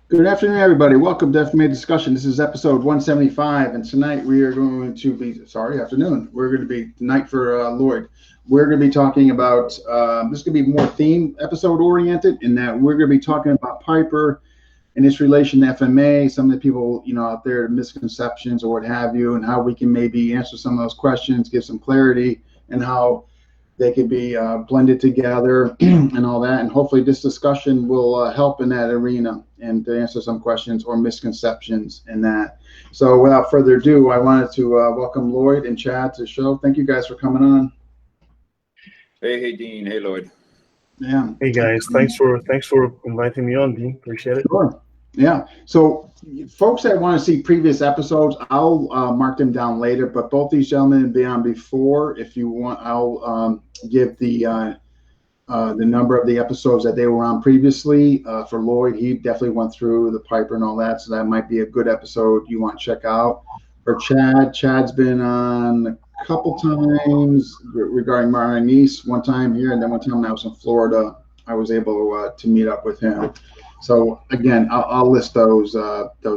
Good afternoon, everybody. Welcome to FMA Discussion. This is episode 175, and tonight we are going to be, afternoon. We're going to be, tonight for Lloyd, we're going to be talking about, this is going to be more theme episode oriented in that we're going to be talking about Piper and its relation to FMA, some of the people, out there, misconceptions or what have you, and how we can maybe answer some of those questions, give some clarity, and how they could be blended together and all that. And hopefully this discussion will help in that arena and to answer some questions or misconceptions in that. So without further ado, I wanted to welcome Lloyd and Chad to the show. Thank you guys for coming on. Hey, Dean. Hey, Lloyd. Yeah. Hey guys, thanks for inviting me on, Dean. Appreciate it. Sure. Yeah. So folks that want to see previous episodes, I'll mark them down later, but both these gentlemen have been on before. If you want, I'll give the number of the episodes that they were on previously. For Lloyd, he definitely went through the Piper and all that, so that might be a good episode you want to check out. For Chad's been on a couple times regarding my niece, one time here, and then one time when I was in Florida, I was able to meet up with him. So again, I'll list those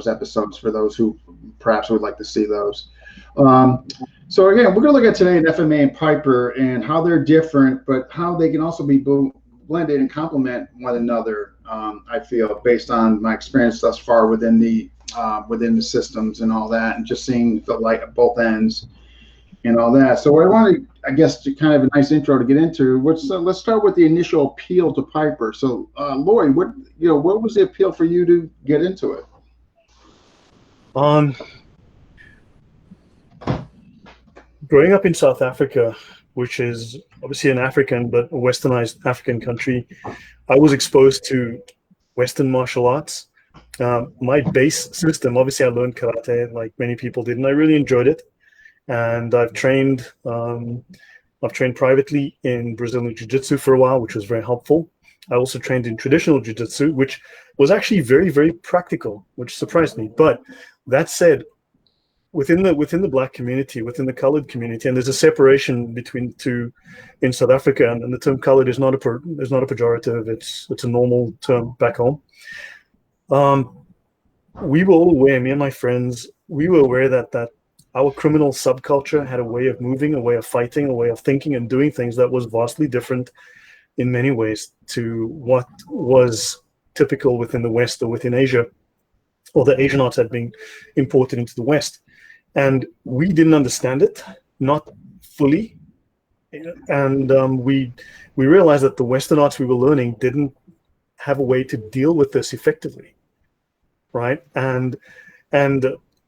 episodes for those who perhaps would like to see those. So again, we're going to look at today at FMA and Piper and how they're different, but how they can also be blended and complement one another. I feel based on my experience thus far within the systems and all that, and just seeing the light at both ends and all that. So what I wanted, I guess, to kind of a nice intro to get into, let's start with the initial appeal to Piper. So Lloyd, what was the appeal for you to get into it? Growing up in South Africa, which is obviously an African but a westernized African country, I was exposed to Western martial arts. My base system, obviously I learned karate like many people did, and I really enjoyed it. And I've trained privately in Brazilian Jiu-Jitsu for a while, which was very helpful. I also trained in traditional Jiu-Jitsu, which was actually very, very practical, which surprised me. But that said, within the Black community, within the colored community, and there's a separation between the two in South Africa, and the term colored is not a pejorative. It's a normal term back home. We were all aware, me and my friends, we were aware that our criminal subculture had a way of moving, a way of fighting, a way of thinking and doing things that was vastly different in many ways to what was typical within the West or within Asia, or the Asian arts had been imported into the West. And we didn't understand it, not fully. And we realized that the Western arts we were learning didn't have a way to deal with this effectively, right? And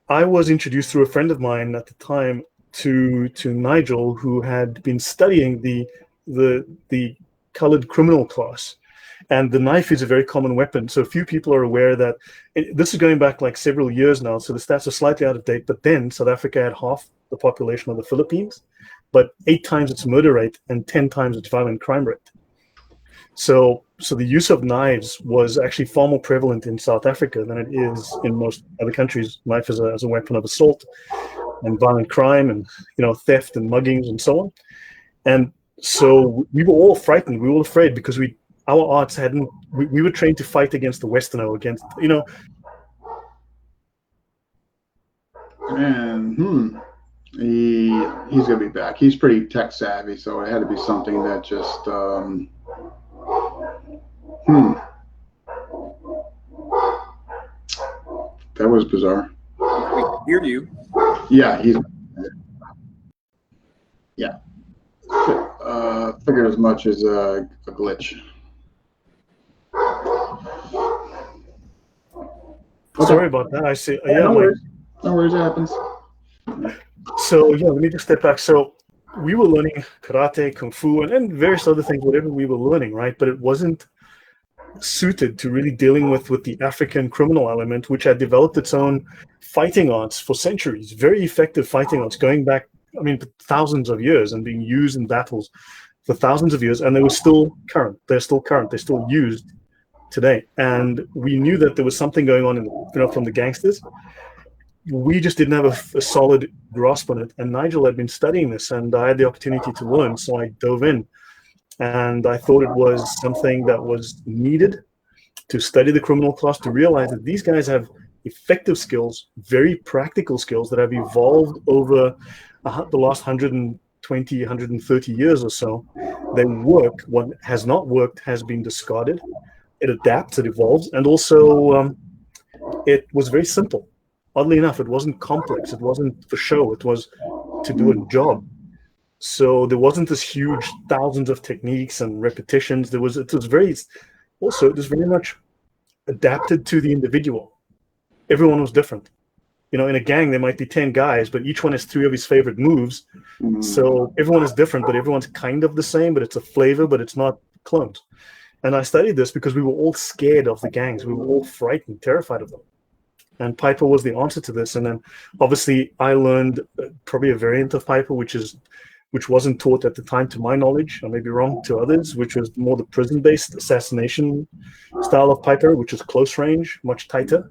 I was introduced through a friend of mine at the time to Nigel, who had been studying the colored criminal class. And the knife is a very common weapon. So few people are aware that this is going back like several years now. So the stats are slightly out of date. But then South Africa had half the population of the Philippines, but 8 times its murder rate and 10 times its violent crime rate. So the use of knives was actually far more prevalent in South Africa than it is in most other countries. Knife as a weapon of assault and violent crime and theft and muggings and so on. And so we were all frightened. We were all afraid because our arts we were trained to fight against the Westerner, against And he's gonna be back. He's pretty tech savvy, so it had to be something that just that was bizarre. We can hear you. Yeah, figured as much as a glitch. Okay. Sorry about that. I see. No worries, it happens. So let me just step back. So we were learning karate, kung fu, and various other things, whatever we were learning, right? But it wasn't suited to really dealing with the African criminal element, which had developed its own fighting arts for centuries, very effective fighting arts going back, thousands of years and being used in battles for thousands of years. And they were still current. They're still current. They're still used today. And we knew that there was something going on from the gangsters. We just didn't have a solid grasp on it. And Nigel had been studying this, and I had the opportunity to learn. So I dove in, and I thought it was something that was needed to study the criminal class, to realize that these guys have effective skills, very practical skills that have evolved over the last 120, 130 years or so. They work. What has not worked has been discarded. It adapts, it evolves, and also it was very simple. Oddly enough, it wasn't complex. It wasn't for show. It was to do a job. So there wasn't this huge thousands of techniques and repetitions. It was very much adapted to the individual. Everyone was different. In a gang, there might be 10 guys, but each one has 3 of his favorite moves. So everyone is different, but everyone's kind of the same, but it's a flavor, but it's not clones. And I studied this because we were all scared of the gangs. We were all frightened, terrified of them. And Piper was the answer to this. And then obviously I learned probably a variant of Piper, which wasn't taught at the time to my knowledge, I may be wrong, to others, which was more the prison-based assassination style of Piper, which is close range, much tighter.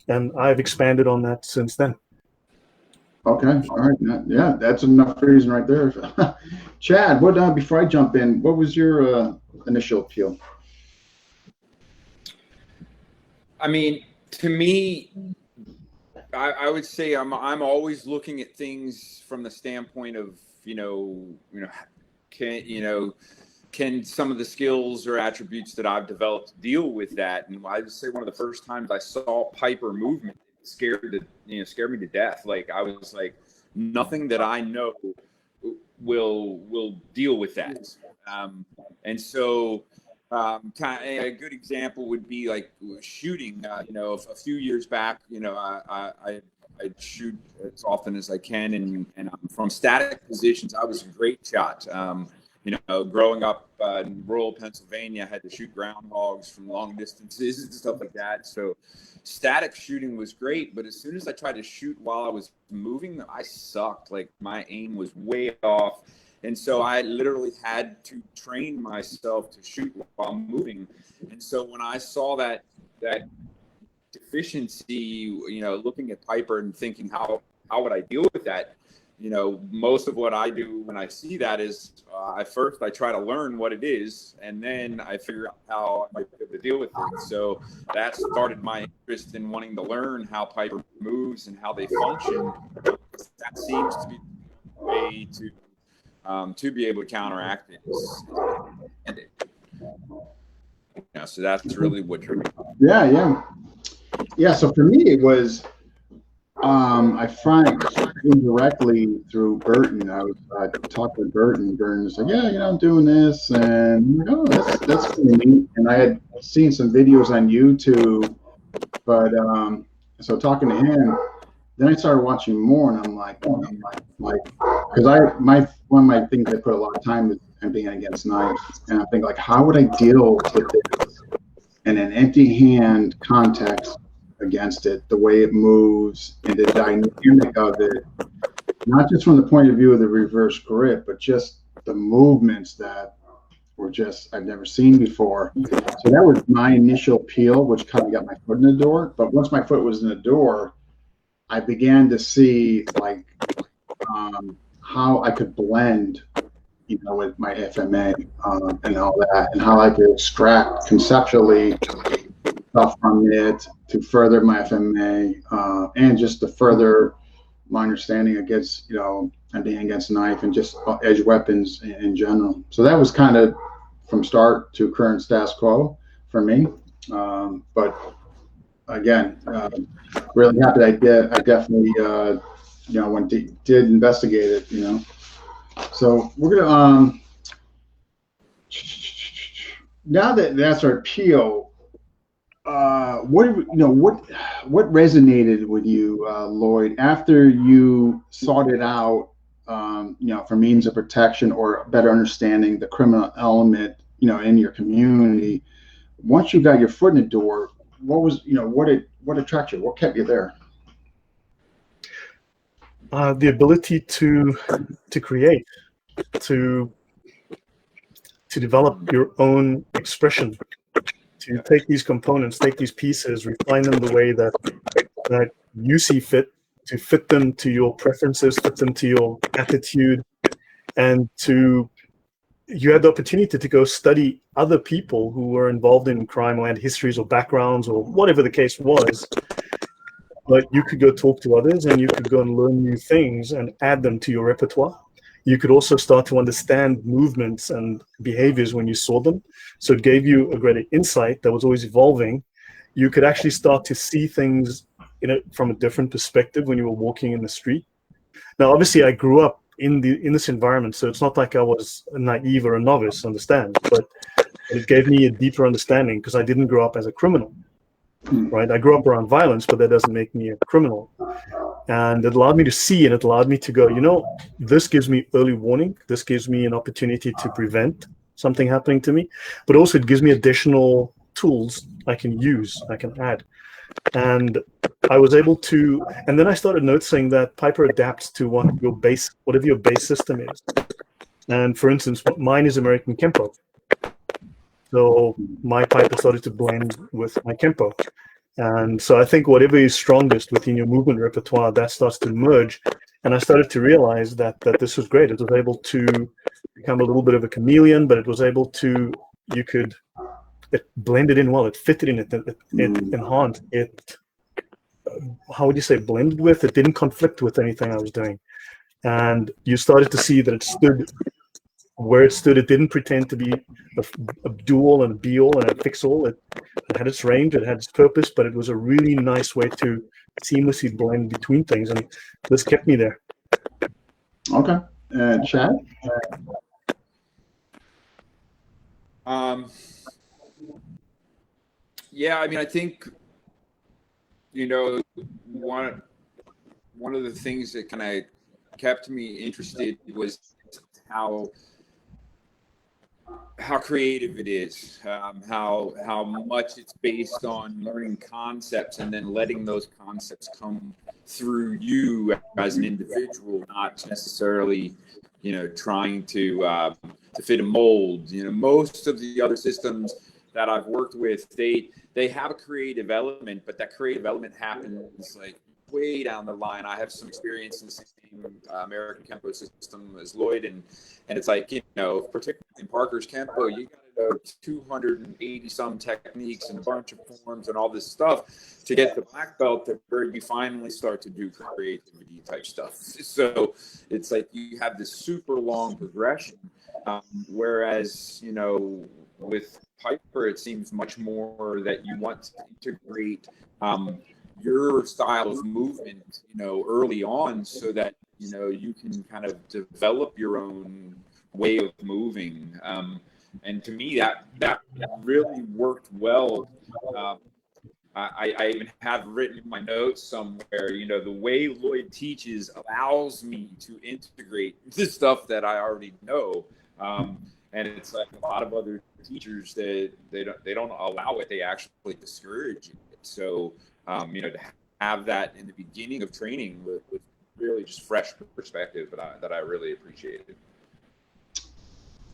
And I've expanded on that since then. Okay, all right. Yeah, that's enough reason right there. Chad, before I jump in, what was your initial appeal? I mean, to me, I would say I'm always looking at things from the standpoint of can some of the skills or attributes that I've developed deal with that? And I would say one of the first times I saw Piper movement scared me to death. Like I was like, nothing that I know will deal with that. And so a good example would be like shooting. A few years back, I shoot as often as I can, and from static positions, I was a great shot. Growing up in rural Pennsylvania, I had to shoot groundhogs from long distances and stuff like that. So static shooting was great, but as soon as I tried to shoot while I was moving, I sucked. Like my aim was way off. And so I literally had to train myself to shoot while moving. And so when I saw that deficiency, looking at Piper and thinking how would I deal with that? Most of what I do when I see that is I try to learn what it is, and then I figure out how I might be able to deal with it. So that started my interest in wanting to learn how Piper moves and how they function. That seems to be the way to be able to counteract it. So that's really what you're doing. Yeah. So for me, it was I find indirectly through Burton. I talked with Burton. Burton was like, "Yeah, I'm doing this," and I'm like, "Oh, that's pretty neat." And I had seen some videos on YouTube, but so talking to him, then I started watching more, and I'm like, because one of my things I put a lot of time in being against knives, and I think like, how would I deal with this in an empty hand context against it, the way it moves and the dynamic of it, not just from the point of view of the reverse grip, but just the movements that were just I've never seen before. So that was my initial appeal, which kind of got my foot in the door. But once my foot was in the door, I began to see like how I could blend, with my FMA and all that, and how I could extract conceptually stuff from it to further my FMA and just to further my understanding against, and being against knife and just edge weapons in general. So that was kind of from start to current status quo for me. But again, really happy I did. I definitely, did investigate it, So we're gonna now that that's our appeal. What resonated with you, Lloyd, after you sought it out, for means of protection or better understanding the criminal element, in your community? Once you got your foot in the door, what was, what attracted you? What kept you there? The ability to create, to develop your own expression, to take these components, take these pieces, refine them the way that you see fit, to fit them to your preferences, fit them to your attitude, and to you had the opportunity to go study other people who were involved in crime or had histories or backgrounds or whatever the case was. But you could go talk to others and you could go and learn new things and add them to your repertoire. You could also start to understand movements and behaviors when you saw them. So it gave you a greater insight that was always evolving. You could actually start to see things from a different perspective when you were walking in the street. Now, obviously, I grew up in this environment, so it's not like I was naive or a novice, understand, but it gave me a deeper understanding because I didn't grow up as a criminal, right? I grew up around violence, but that doesn't make me a criminal. And it allowed me to see, and it allowed me to go, this gives me early warning. This gives me an opportunity to prevent something happening to me, but also it gives me additional tools I can use, I can add. And I was able to, and then I started noticing that Piper adapts to whatever your base system is. And for instance, mine is American Kempo. So my Piper started to blend with my Kempo. And so I think whatever is strongest within your movement repertoire, that starts to merge. And I started to realize that this was great. It was able to become a little bit of a chameleon, but it was able to, it blended in well, it fitted in, it enhanced, it, how would you say, blended with, it didn't conflict with anything I was doing. And you started to see that it stood where it stood. It didn't pretend to be a do-all and a be-all and a fix-all. It had its range, it had its purpose, but it was a really nice way to seamlessly blend between things, and this kept me there. Okay. Chad? Yeah, I mean, I think, one of the things that kind of kept me interested was how creative it is, how much it's based on learning concepts and then letting those concepts come through you as an individual, not necessarily, trying to fit a mold. Most of the other systems that I've worked with, they have a creative element, but that creative element happens like way down the line. I have some experience in the same American Kempo system as Lloyd, and it's like, particularly in Parker's Kempo, you got to know 280 some techniques and a bunch of forms and all this stuff to get the black belt to where you finally start to do creativity type stuff. So it's like you have this super long progression, whereas with Piper, it seems much more that you want to integrate your style of movement, early on, so that you can kind of develop your own way of moving. And to me, that really worked well. I even have written in my notes somewhere, the way Lloyd teaches allows me to integrate the stuff that I already know. And it's like a lot of other teachers that they don't allow it; they actually discourage it. So, to have that in the beginning of training was really just fresh perspective that I really appreciated.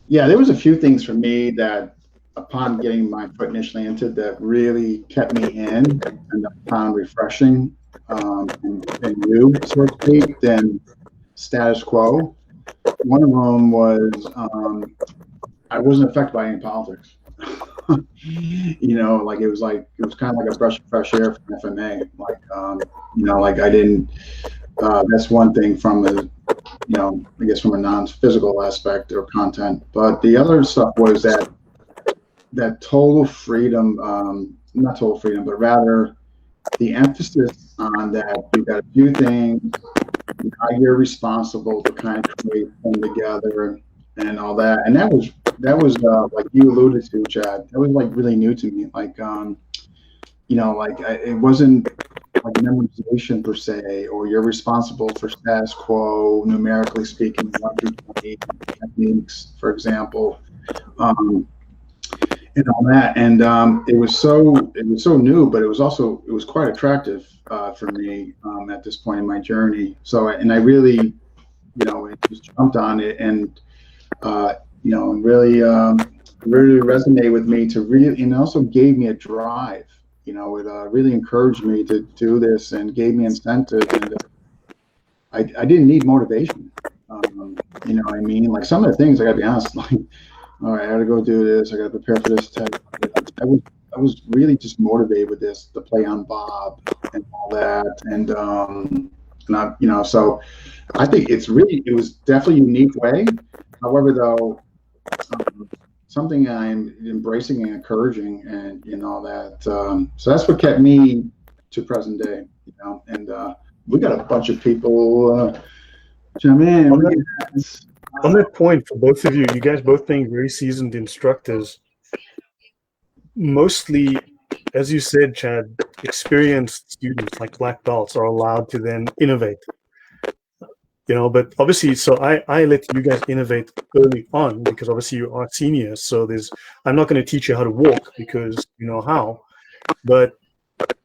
Yeah, there was a few things for me that, upon getting my foot initially into, that really kept me in and I found refreshing and new, so to speak, than status quo. One of them was I wasn't affected by any politics. It was kind of like a breath of fresh air from FMA. I didn't. That's one thing from I guess from a non-physical aspect or content. But the other stuff was that total freedom, not total freedom, but rather the emphasis on that you got to do things, how you're responsible to kind of create them together and all that. And that was like you alluded to, Chad. That was like really new to me. It wasn't like memorization per se, or you're responsible for status quo, numerically speaking, 1 through 20 techniques, for example, and all that. And it was so new, but it was quite attractive for me at this point in my journey. So, and I really, just jumped on it, and really resonated with me and also gave me a drive. It really encouraged me to do this and gave me incentive. And I didn't need motivation. You know what I mean? Like some of the things, I gotta be honest, like, all right, I gotta go do this. I gotta prepare for this test. I was really just motivated with this, to play on Bob and all that. And I, you know, so I think it was definitely a unique way. However, though, something I'm embracing and encouraging, and you know that. So that's what kept me to present day, you know. And we got a bunch of people chime in. On that point, for both of you, you guys both being very seasoned instructors, mostly, as you said, Chad, experienced students like black belts are allowed to then innovate. You know, but obviously, so I let you guys innovate early on because obviously you are seniors. So I'm not going to teach you how to walk because you know how. But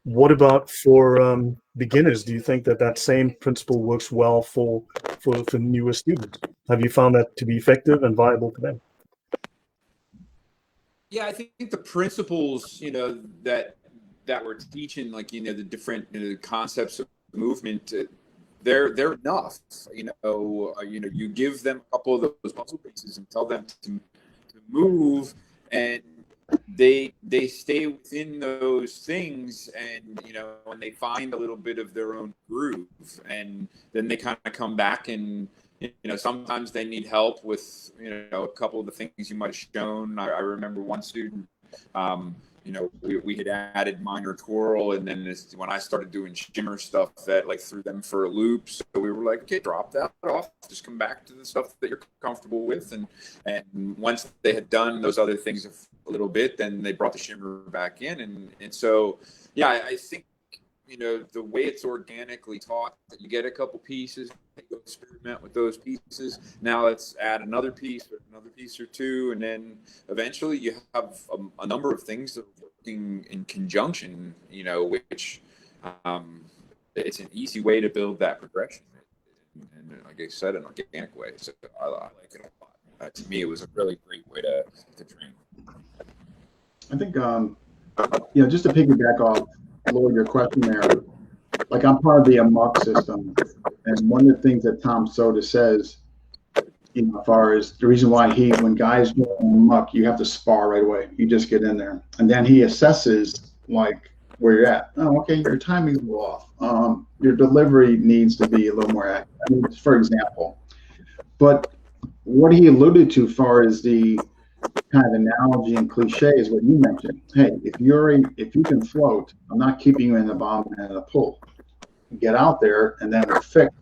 what about for beginners? Do you think that same principle works well for newer students? Have you found that to be effective and viable for them? Yeah, I think the principles, you know, that we're teaching, like, you know, the different concepts of movement, they're enough. You you give them a couple of those puzzle pieces and tell them to move, and they stay within those things, and you know, when they find a little bit of their own groove, and then they kind of come back, and you know, sometimes they need help with, you know, a couple of the things you might have shown. I remember one student, you know, we had added minor twirl, and then when I started doing shimmer stuff, that like threw them for a loop. So we were like, okay, drop that off, just come back to the stuff that you're comfortable with. And once they had done those other things a little bit, then they brought the shimmer back in. And so, yeah, I think, you know, the way it's organically taught, that you get a couple pieces, you go experiment with those pieces. Now let's add another piece or two, and then eventually you have a number of things that are working in conjunction, you know, which it's an easy way to build that progression. And like I said, an organic way. So I like it a lot. To me, it was a really great way to train. I think, you know, just to piggyback off, Lloyd, your question there, like I'm part of the AMUC system, and one of the things that Tom Soda says, you know, as far as the reason why when guys go AMUC, you have to spar right away. You just get in there, and then he assesses like where you're at. Oh, okay, your timing's a little off. Your delivery needs to be a little more accurate, I mean, for example. But what he alluded to, as far as the kind of analogy and cliche, is what you mentioned. Hey, if you can float, I'm not keeping you in the bottom and in a pool. Get out there, and then we'll fix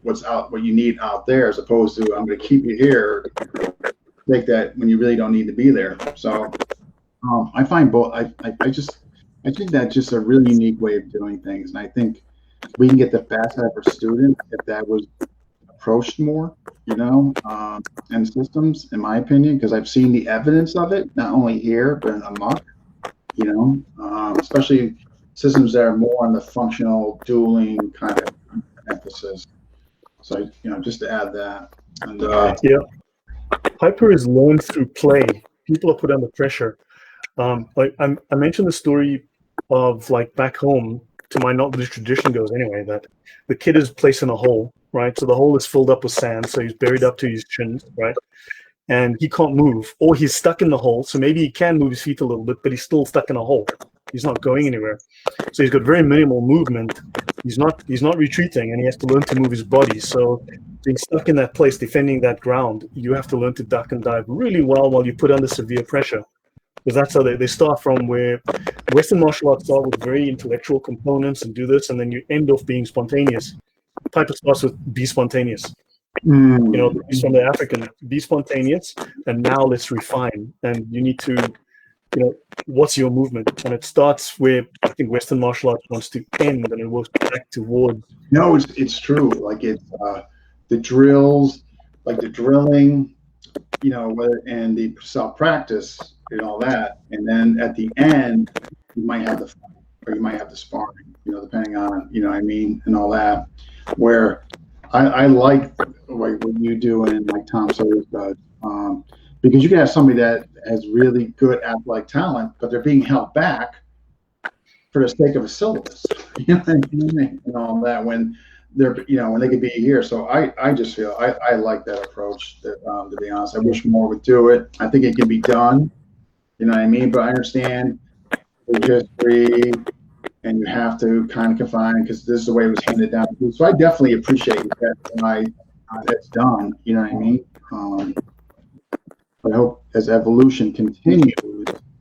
what you need out there, as opposed to I'm going to keep you here, take that when you really don't need to be there. So I find both. I think that's just a really unique way of doing things, and I think we can get the best out of our students if that was approached more, you know, and systems, in my opinion, because I've seen the evidence of it, not only here, but in AMUC, you know, especially systems that are more on the functional dueling kind of emphasis. So, you know, just to add that. And, yeah. Hyper is learned through play. People are put under pressure. Like I mentioned the story of, like, back home, to my knowledge, the tradition goes anyway, that the kid is placed in a hole, right? So the hole is filled up with sand, so he's buried up to his chin, right? And he can't move, or he's stuck in the hole. So maybe he can move his feet a little bit, but he's still stuck in a hole. He's not going anywhere. So he's got very minimal movement. He's not retreating, and he has to learn to move his body. So being stuck in that place, defending that ground, you have to learn to duck and dive really well while you put under severe pressure. Because that's how they start from, where Western martial arts start with very intellectual components and do this, and then you end off being spontaneous. Piper starts with be spontaneous. You know, it's from the African, be spontaneous, and now let's refine. And you need to, you know, what's your movement? And it starts where I think Western martial arts wants to end, and it works back towards. No, it's true. Like it's the drills, like the drilling, you know, and the self-practice and all that. And then at the end, you might have the sparring, you know, depending on, you know what I mean, and all that. Where I like what you do and like Tom Sawyer does, because you can have somebody that has really good athletic talent, but they're being held back for the sake of a syllabus, you know what I mean? And all that, when they're, you know, when they could be here. So I just feel I like that approach. That to be honest, I wish more would do it. I think it can be done. You know what I mean? But I understand the history, and you have to kind of confine because this is the way it was handed down. So I definitely appreciate that when that's done. You know what I mean? I hope as evolution continues,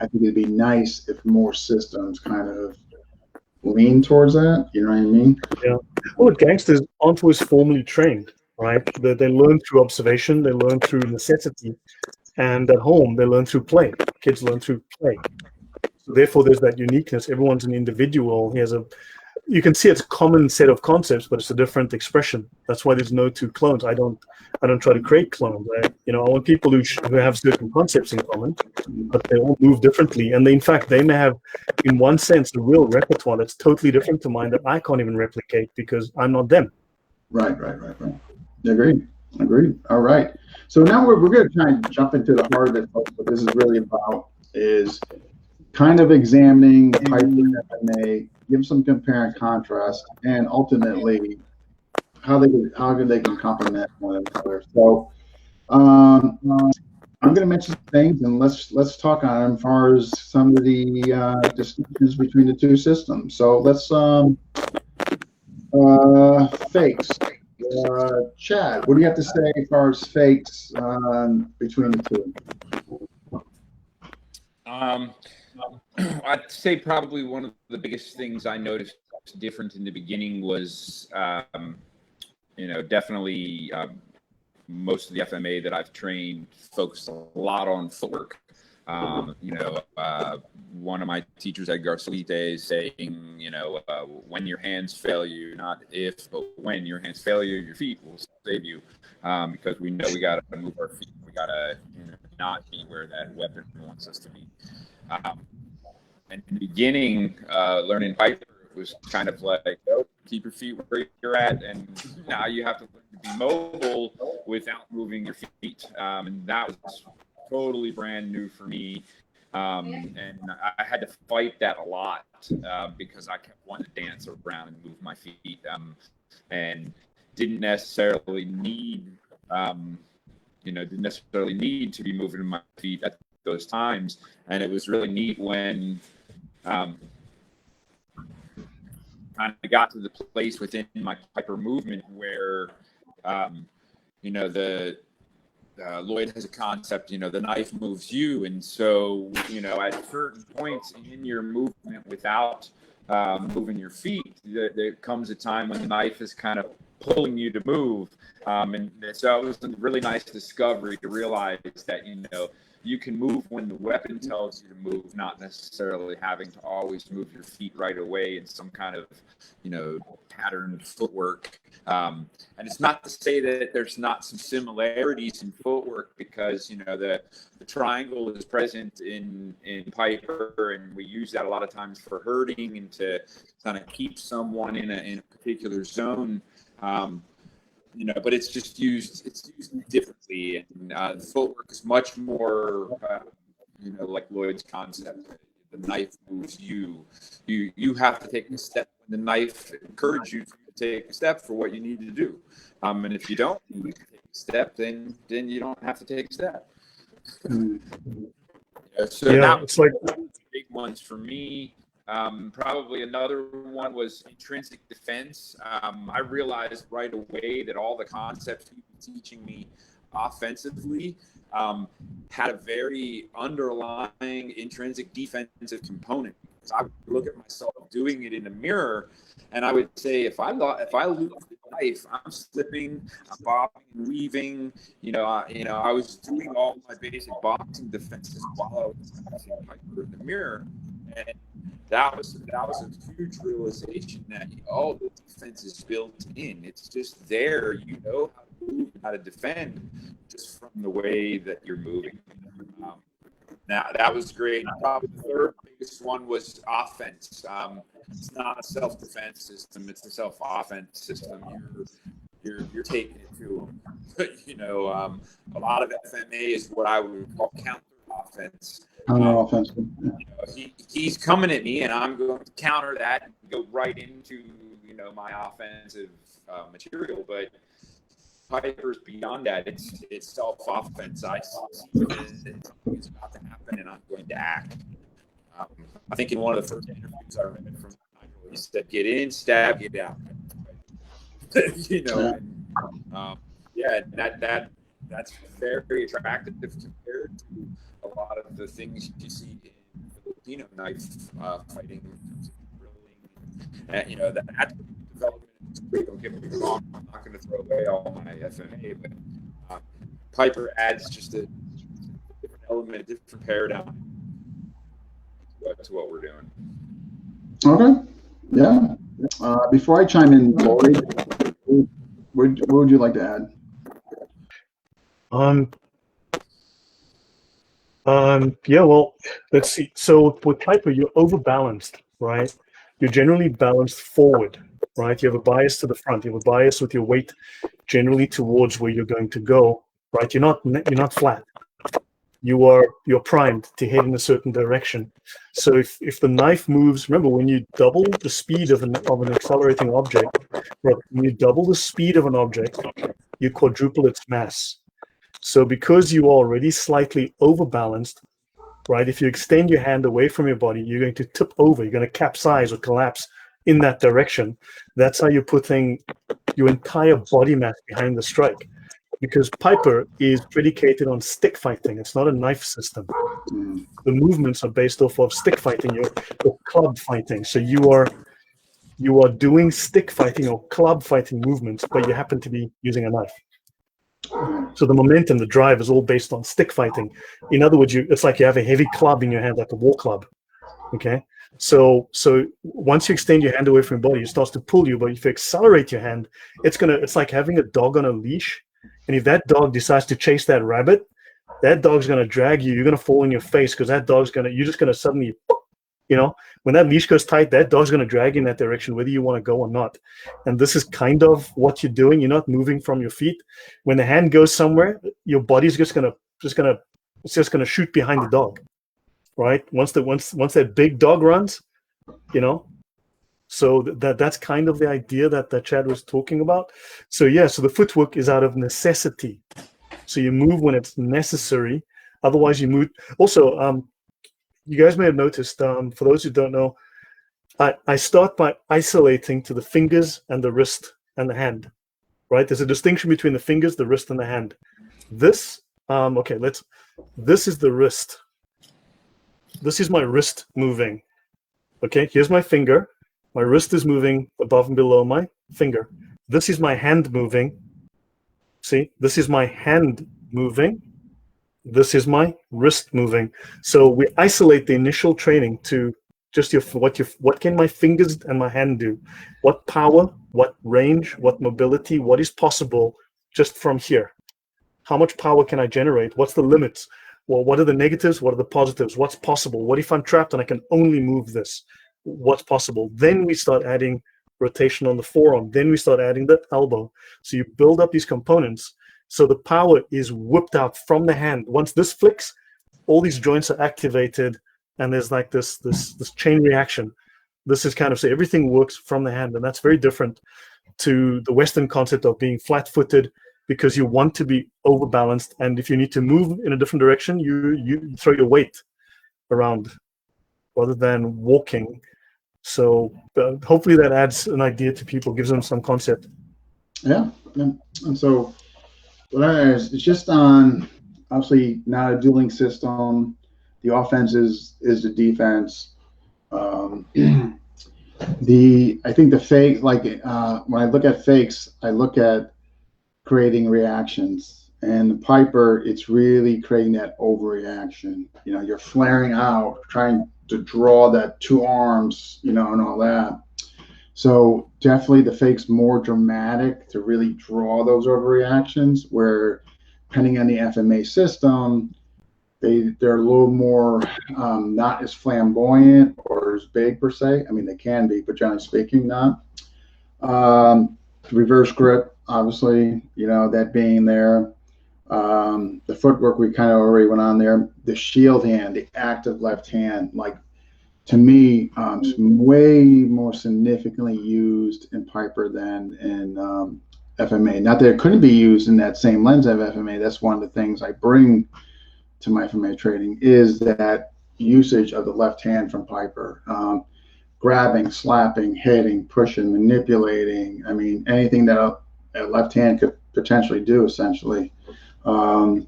I think it'd be nice if more systems kind of lean towards that. You know what I mean? Yeah. Well, gangsters aren't always formally trained, right? They learn through observation, they learn through necessity, and at home they learn through play. Kids learn through play. So therefore, there's that uniqueness. Everyone's an individual. You can see it's a common set of concepts, but it's a different expression. That's why there's no two clones. I don't try to create clones. I want people who have certain concepts in common, but they all move differently. And they may have, in one sense, a real repertoire that's totally different to mine that I can't even replicate because I'm not them. Right. Agreed. All right. So now we're going to kind of jump into the heart of it, folks. What this is really about is kind of examining Piper and FMA, give some compare and contrast, and ultimately how they can complement one another. So I'm going to mention some things, and let's talk on them as far as some of the distinctions between the two systems. So let's fakes. Chad, what do you have to say as far as fakes between the two? I'd say probably one of the biggest things I noticed different in the beginning was, definitely most of the FMA that I've trained focused a lot on footwork. One of my teachers at Garcelite is saying, when your hands fail you, not if, but when your hands fail you, your feet will save you, because we know we got to move our feet. We got to not be where that weapon wants us to be. And in the beginning, learning Piper was kind of like, keep your feet where you're at, and now you have to learn to be mobile without moving your feet. And that was totally brand new for me. And I had to fight that a lot because I kept wanting to dance around and move my feet, and didn't necessarily need to be moving my feet at those times. And it was really neat when kind of got to the place within my Piper movement where Lloyd has a concept, the knife moves you. And so, at certain points in your movement without moving your feet, there comes a time when the knife is kind of pulling you to move. And so it was a really nice discovery to realize that, you can move when the weapon tells you to move, not necessarily having to always move your feet right away in some kind of, patterned footwork. And it's not to say that there's not some similarities in footwork, because, the triangle is present in Piper, and we use that a lot of times for herding and to kind of keep someone in a particular zone. But it's just used differently. And the footwork is much more, like Lloyd's concept. The knife moves you. You have to take a step when the knife encourages you to take a step for what you need to do. And if you don't need to take a step, then you don't have to take a step. It's like big ones for me. Probably another one was intrinsic defense. I realized right away that all the concepts he was teaching me offensively had a very underlying intrinsic defensive component. Because I would look at myself doing it in the mirror, and I would say, if I lose the knife, I'm slipping, I'm bobbing and weaving. I was doing all my basic boxing defenses while I was practicing Piper in the mirror, and that was a huge realization that the defense is built in. It's just there. How to move, how to defend, just from the way that you're moving. Now that was great. Probably the third biggest one was offense. It's not a self-defense system; it's a self-offense system. You're taking it to them. A lot of FMA is what I would call counter offense. He's coming at me, and I'm going to counter that and go right into my offensive material, but Piper's beyond that. It's self-offense. I see it's about to happen, and I'm going to act. I think in one of the first interviews I read from Piper, he said, "Get in, stab, get out." That's very attractive compared to a lot of the things you see in Filipino knife fighting, that development is great. Don't get me wrong. I'm not going to throw away all my FMA, but Piper adds just a different element, a different paradigm to what we're doing. Okay. Yeah. Before I chime in, Lloyd, what would you like to add? Yeah, well, let's see. So with Piper, you're overbalanced, right? You're generally balanced forward, right? You have a bias to the front. You have a bias with your weight generally towards where you're going to go, right? You're not flat. You're primed to head in a certain direction. So if the knife moves, remember when you double the speed of an accelerating object, right, when you double the speed of an object, you quadruple its mass. So because you are already slightly overbalanced, right, if you extend your hand away from your body, you're going to tip over, you're going to capsize or collapse in that direction. That's how you're putting your entire body mass behind the strike. Because Piper is predicated on stick fighting. It's not a knife system. The movements are based off of stick fighting or club fighting. So you are doing stick fighting or club fighting movements, but you happen to be using a knife. So the momentum, the drive is all based on stick fighting. In other words, it's like you have a heavy club in your hand, like a war club. Okay. So once you extend your hand away from your body, it starts to pull you. But if you accelerate your hand, it's like having a dog on a leash. And if that dog decides to chase that rabbit, that dog's going to drag you. You're going to fall in your face because you're just going to suddenly, when that leash goes tight, that dog's going to drag you in that direction, whether you want to go or not. And this is kind of what you're doing. You're not moving from your feet. When the hand goes somewhere, your body's just going to shoot behind the dog, right? Once that big dog runs, So that's kind of the idea that Chad was talking about. So the footwork is out of necessity. So you move when it's necessary. Otherwise, you move. Also, you guys may have noticed, for those who don't know, I start by isolating to the fingers and the wrist and the hand, right? There's a distinction between the fingers, the wrist, and the hand. This is the wrist. This is my wrist moving. Okay, here's my finger. My wrist is moving above and below my finger. This is my hand moving. See, this is my hand moving. This is my wrist moving. So we isolate the initial training to just what can my fingers and my hand do? What power, what range, what mobility, what is possible just from here? How much power can I generate? What's the limits? Well, what are the negatives? What are the positives? What's possible? What if I'm trapped and I can only move this? What's possible? Then we start adding rotation on the forearm. Then we start adding the elbow. So you build up these components. So the power is whipped out from the hand. Once this flicks, all these joints are activated, and there's like this chain reaction. This is kind of, so everything works from the hand, and that's very different to the Western concept of being flat-footed, because you want to be overbalanced, and if you need to move in a different direction, you throw your weight around rather than walking. So hopefully that adds an idea to people, gives them some concept. Yeah. And so it's just on, obviously not a dueling system. The offense is the defense. I think the fake, like when I look at fakes, I look at creating reactions. And the Piper, it's really creating that overreaction. You're flaring out, trying to draw that two arms, and all that. So definitely the fake's more dramatic to really draw those overreactions, where depending on the FMA system, they're a little more not as flamboyant or as big per se. I mean, they can be, but generally speaking, not. Reverse grip, obviously, that being there. The footwork we kind of already went on there. The shield hand, the active left hand, like to me, it's way more significantly used in Piper than in FMA. Not that it couldn't be used in that same lens of FMA. That's one of the things I bring to my FMA trading is that usage of the left hand from Piper. Grabbing, slapping, hitting, pushing, manipulating. I mean, anything that a left hand could potentially do, essentially. So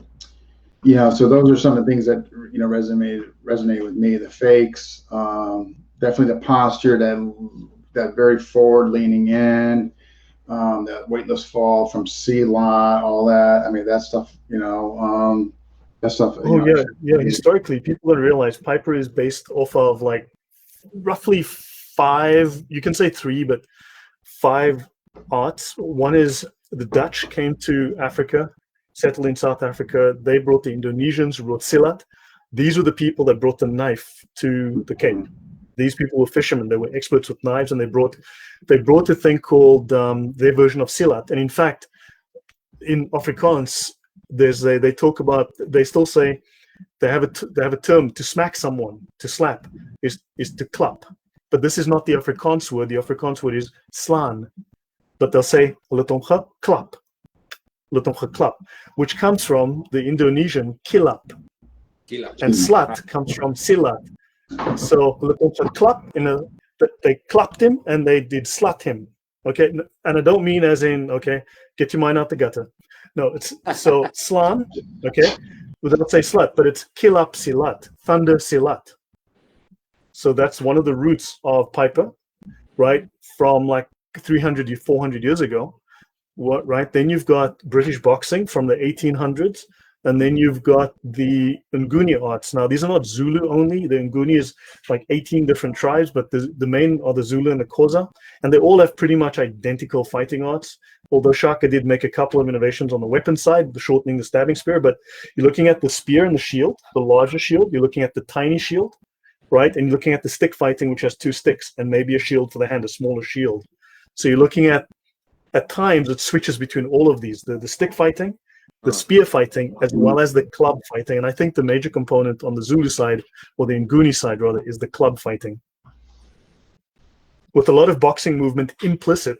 those are some of the things that resonate with me. The fakes, definitely the posture, that very forward leaning in, that weightless fall from C-lot, all that. I mean, that stuff. That stuff. Yeah. Historically, people don't realize Piper is based off of like roughly 5. You can say 3, but 5 arts. One is the Dutch came to Africa, settled in South Africa. They brought the Indonesians, who brought silat. These were the people that brought the knife to the Cape. These people were fishermen. They were experts with knives, and they brought a thing called their version of silat. And in fact, in Afrikaans, they still say they have a term to smack someone, to slap is to klap. But this is not the Afrikaans word. The Afrikaans word is slaan. But they'll say laat hom geklap. Laat hom geklap, which comes from the Indonesian kilap. And slat comes from silat. So laat hom geklap, they clapped him and they did slat him. Okay, and I don't mean as in, okay, get your mind out the gutter. No, it's so slaan, okay, without say slut, but it's kilap silat, thunder silat. So that's one of the roots of Piper, right, from like 300, 400 years ago, right? Then you've got British boxing from the 1800s, and then you've got the Nguni arts. Now, these are not Zulu only. The Nguni is like 18 different tribes, but the main are the Zulu and the Xhosa, and they all have pretty much identical fighting arts, although Shaka did make a couple of innovations on the weapon side, the shortening the stabbing spear. But you're looking at the spear and the shield, the larger shield. You're looking at the tiny shield, right? And you're looking at the stick fighting, which has 2 sticks, and maybe a shield for the hand, a smaller shield. So you're looking at times it switches between all of these, the stick fighting, the spear fighting, as well as the club fighting. And I think the major component on the Zulu side, or the Nguni side rather, is the club fighting, with a lot of boxing movement implicit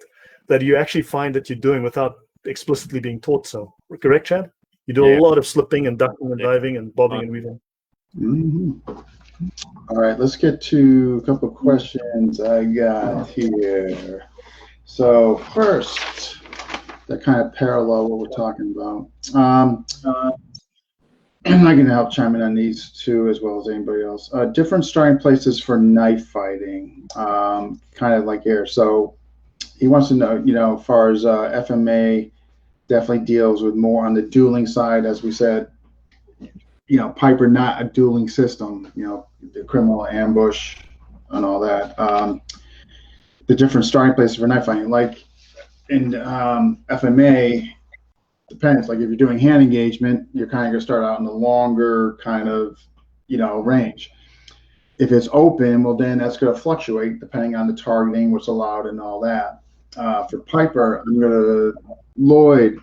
that you actually find that you're doing without explicitly being taught so. Correct, Chad? You do a lot of slipping and ducking and diving and bobbing and weaving. Mm-hmm. All right, let's get to a couple of questions I got here. So first, that kind of parallel what we're talking about. And I can help chime in on these too, as well as anybody else. Different starting places for knife fighting, kind of like here. So he wants to know, as far as FMA definitely deals with more on the dueling side, as we said. Piper not a dueling system. The criminal ambush and all that. The different starting places for knife fighting, like in FMA, depends. Like if you're doing hand engagement, you're kind of going to start out in the longer kind of, range. If it's open, well, then that's going to fluctuate depending on the targeting, what's allowed, and all that. For Piper, I'm going to Lloyd.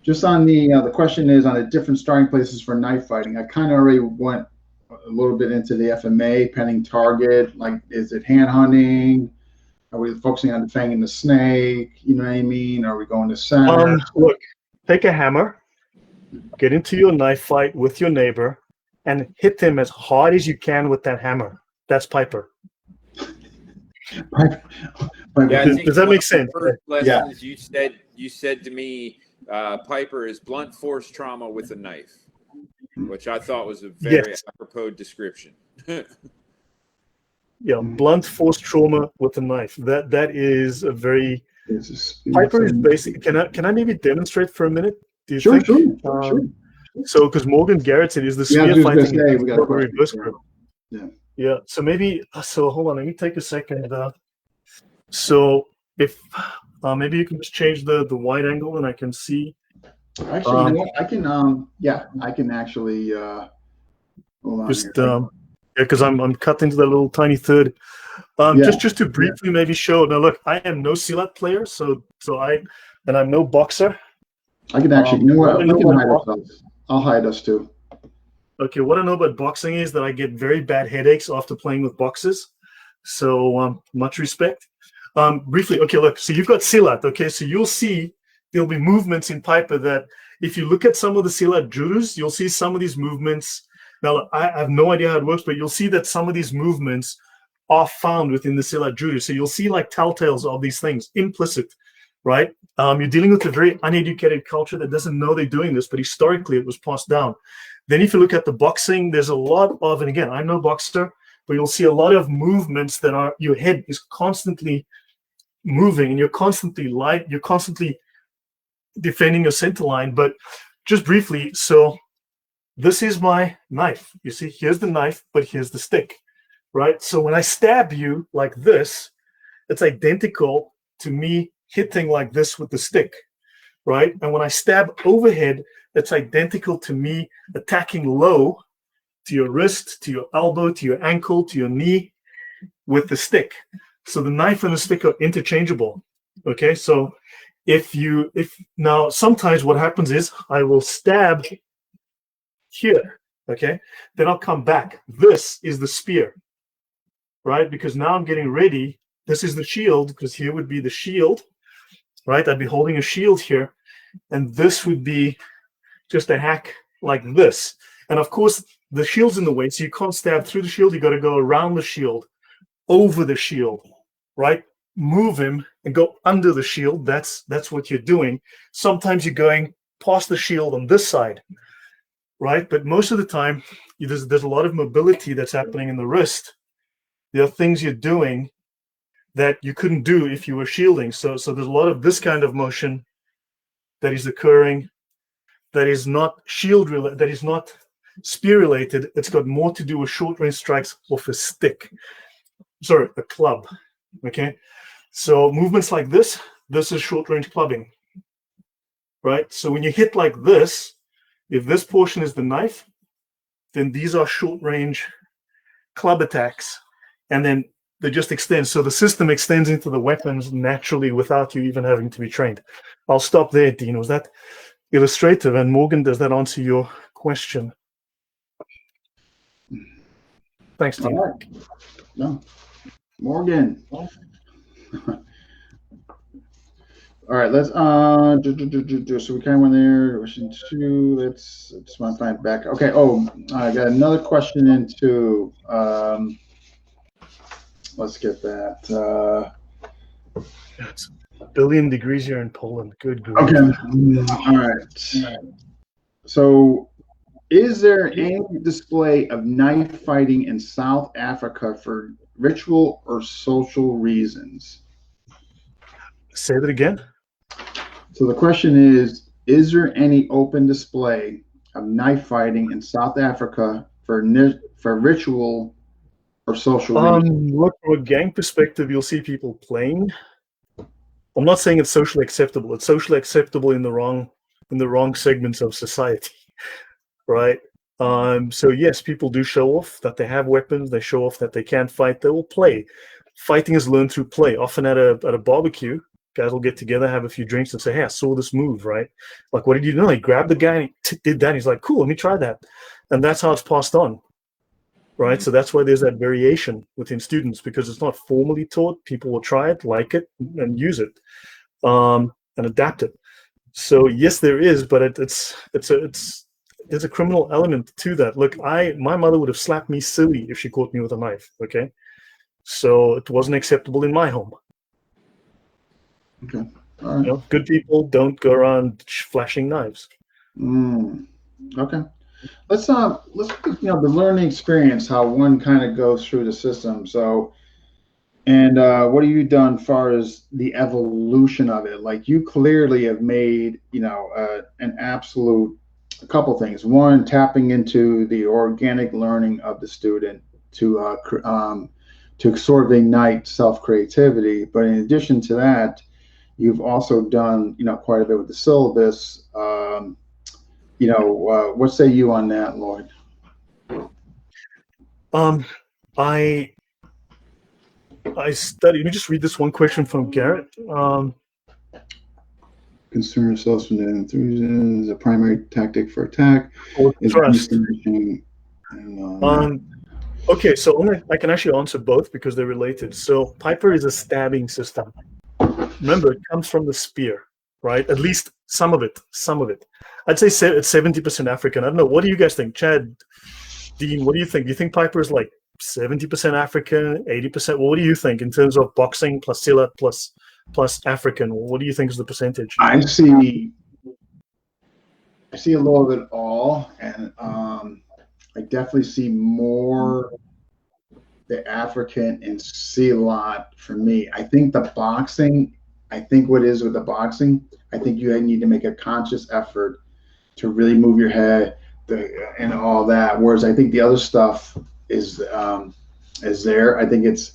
Just on the question is on the different starting places for knife fighting. I kind of already went a little bit into the FMA, pending target. Like, is it hand hunting? Are we focusing on defanging the snake? You know what I mean? Are we going to center? Look, take a hammer, get into your knife fight with your neighbor, and hit them as hard as you can with that hammer. That's Piper. Does that make sense? Yeah. You said to me, Piper is blunt force trauma with a knife, which I thought was a very apropos description. Yeah, blunt force trauma with a knife. That is a very Piper is basic. Can I maybe demonstrate for a minute? Do you think? Sure. So, because Morgan Garrett said is the spear fighting reverse grip. Yeah. So maybe. So hold on. Let me take a second. So if maybe you can just change the wide angle and I can see. Actually, I can. I can actually. Hold on. Just because I'm cut into that little tiny third. Just to briefly maybe show. Now look, I am no silat player, so I'm no boxer. I can actually. You know what? We can hide ourselves. I'll hide us too. Okay, what I know about boxing is that I get very bad headaches after playing with boxes. So much respect. Briefly, okay, look, so you've got silat, okay? So you'll see there'll be movements in Piper that if you look at some of the silat jurus, you'll see some of these movements. Now, I have no idea how it works, but you'll see that some of these movements are found within the silat juru. So you'll see like telltales of these things, implicit, right? You're dealing with a very uneducated culture that doesn't know they're doing this, but historically it was passed down. Then if you look at the boxing, there's a lot of, and again, I'm no boxer, but you'll see a lot of movements that are, your head is constantly moving and you're constantly defending your center line. But just briefly, so this is my knife. You see, here's the knife, but here's the stick, right? So when I stab you like this, it's identical to me hitting like this with the stick, right? And when I stab overhead, it's identical to me attacking low to your wrist, to your elbow, to your ankle, to your knee with the stick. So the knife and the stick are interchangeable, okay? So if now sometimes what happens is I will stab here, okay? Then I'll come back. This is the spear, right? Because now I'm getting ready. This is the shield, because here would be the shield, right? I'd be holding a shield here, and this would be just a hack like this. And of course, the shield's in the way, so you can't stab through the shield. You got to go around the shield, over the shield, right? Move him and go under the shield. That's what you're doing. Sometimes you're going past the shield on this side, right? But most of the time, there's a lot of mobility that's happening in the wrist. There are things you're doing that you couldn't do if you were shielding. So there's a lot of this kind of motion that is occurring that is not shield related, that is not spear related. It's got more to do with short range strikes off a stick. Sorry, a club. Okay. So movements like this is short range clubbing, right? So when you hit like this, if this portion is the knife, then these are short range club attacks. And then they just extend. So the system extends into the weapons naturally without you even having to be trained. I'll stop there, Dean. Was that illustrative? And Morgan, does that answer your question? Thanks, Dean. All right. No. Morgan. All right, let's so we kind of went there. Question 2. Let's want to find back. Okay. Oh, I got another question in too. Let's get that. It's a billion degrees here in Poland. Good grief. Okay. All right. So, is there any display of knife fighting in South Africa for ritual or social reasons? Say that again. So the question is there any open display of knife fighting in South Africa for ritual or social reasons? Look, from a gang perspective, you'll see people playing. I'm not saying it's socially acceptable. It's socially acceptable in the wrong segments of society, right? So yes, people do show off that they have weapons. They show off that they can fight. They will play. Fighting is learned through play. Often at a barbecue, guys will get together, have a few drinks, and say, "Hey, I saw this move, right? Like, what did you know?" He grabbed the guy and he did that. And he's like, "Cool, let me try that," and that's how it's passed on, right? So that's why there's that variation within students, because it's not formally taught. People will try it, like it, and use it, and adapt it. So yes, there is, but there's a criminal element to that. Look, my mother would have slapped me silly if she caught me with a knife. Okay, so it wasn't acceptable in my home. Okay. All right. Good people don't go around flashing knives. Okay. Let's the learning experience, how one kind of goes through the system. So, and what have you done as far as the evolution of it? Like, you clearly have made an absolute a couple things. One, tapping into the organic learning of the student to sort of ignite self-creativity. But in addition to that, you've also done quite a bit with the syllabus. What say you on that, Lloyd? I studied. Let me just read this one question from Garrett. Concern yourselves with enthusiasm is a primary tactic for attack. Trust. Okay, so I can actually answer both because they're related. So Piper is a stabbing system. Remember, it comes from the spear, right? At least some of it. I'd say it's 70% African. I don't know. What do you guys think? Chad, Dean, what do you think? Do you think Piper is like 70% African, 80%? Well, what do you think in terms of boxing plus silat plus African? What do you think is the percentage? I see a little of it all, and I definitely see more the African and silat for me. I think what it is with the boxing, I think you need to make a conscious effort to really move your head and all that. Whereas I think the other stuff is there. I think it's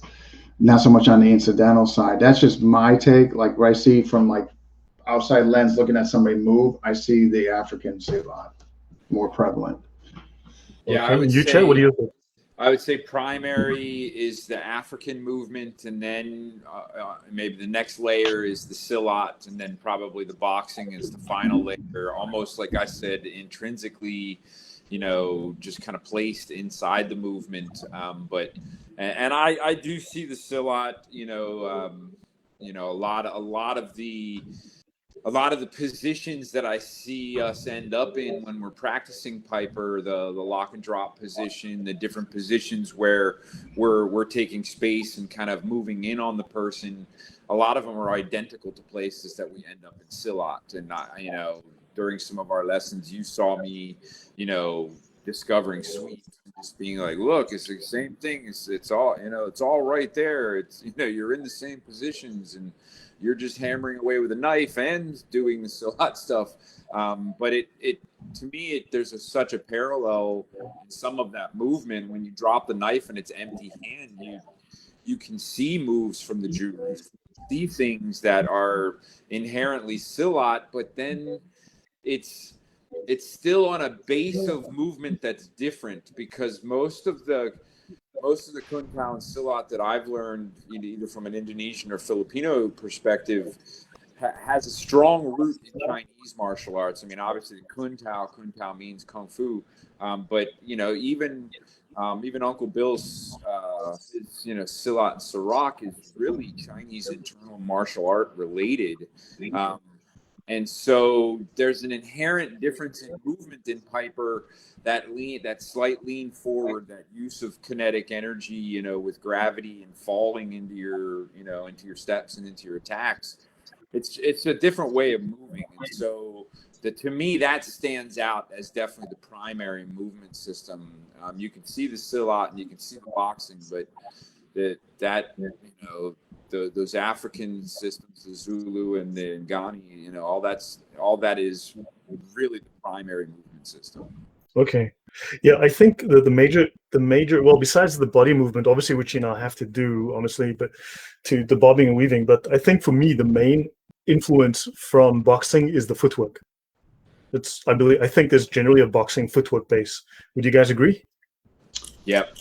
not so much on the incidental side. That's just my take. Like where I see from like outside lens looking at somebody move, I see the African silat more prevalent. Yeah, okay. What do you think? I would say primary is the African movement, and then maybe the next layer is the silat, and then probably the boxing is the final layer. Almost like I said, intrinsically, just kind of placed inside the movement. But I do see the silat. A lot of the positions that I see us end up in when we're practicing Piper, the lock and drop position, the different positions where we're taking space and kind of moving in on the person, a lot of them are identical to places that we end up in silat. And during some of our lessons, you saw me, discovering sweep, just being like, look, it's the same thing. It's all right there. It's you're in the same positions and you're just hammering away with a knife and doing the silat stuff. But to me, there's such a parallel in some of that movement. When you drop the knife and it's empty hand, you can see moves from the judo, see things that are inherently silat, but then it's still on a base of movement that's different, because most of the Kuntao and silat that I've learned, either from an Indonesian or Filipino perspective, has a strong root in Chinese martial arts. I mean, obviously, Kuntao means kung fu, but even Uncle Bill's silat and sarak is really Chinese internal martial art related. And so there's an inherent difference in movement in Piper, that slight lean forward, that use of kinetic energy, with gravity and falling into your steps and into your attacks. It's a different way of moving. And so to me, that stands out as definitely the primary movement system. You can see the silat and you can see the boxing, but those African systems, the Zulu and the Ngani, all that is really the primary movement system. Okay. Yeah, I think the major, well, besides the body movement, obviously, which have to do, honestly, but to the bobbing and weaving, but I think for me, the main influence from boxing is the footwork. I think there's generally a boxing footwork base. Would you guys agree? Yep.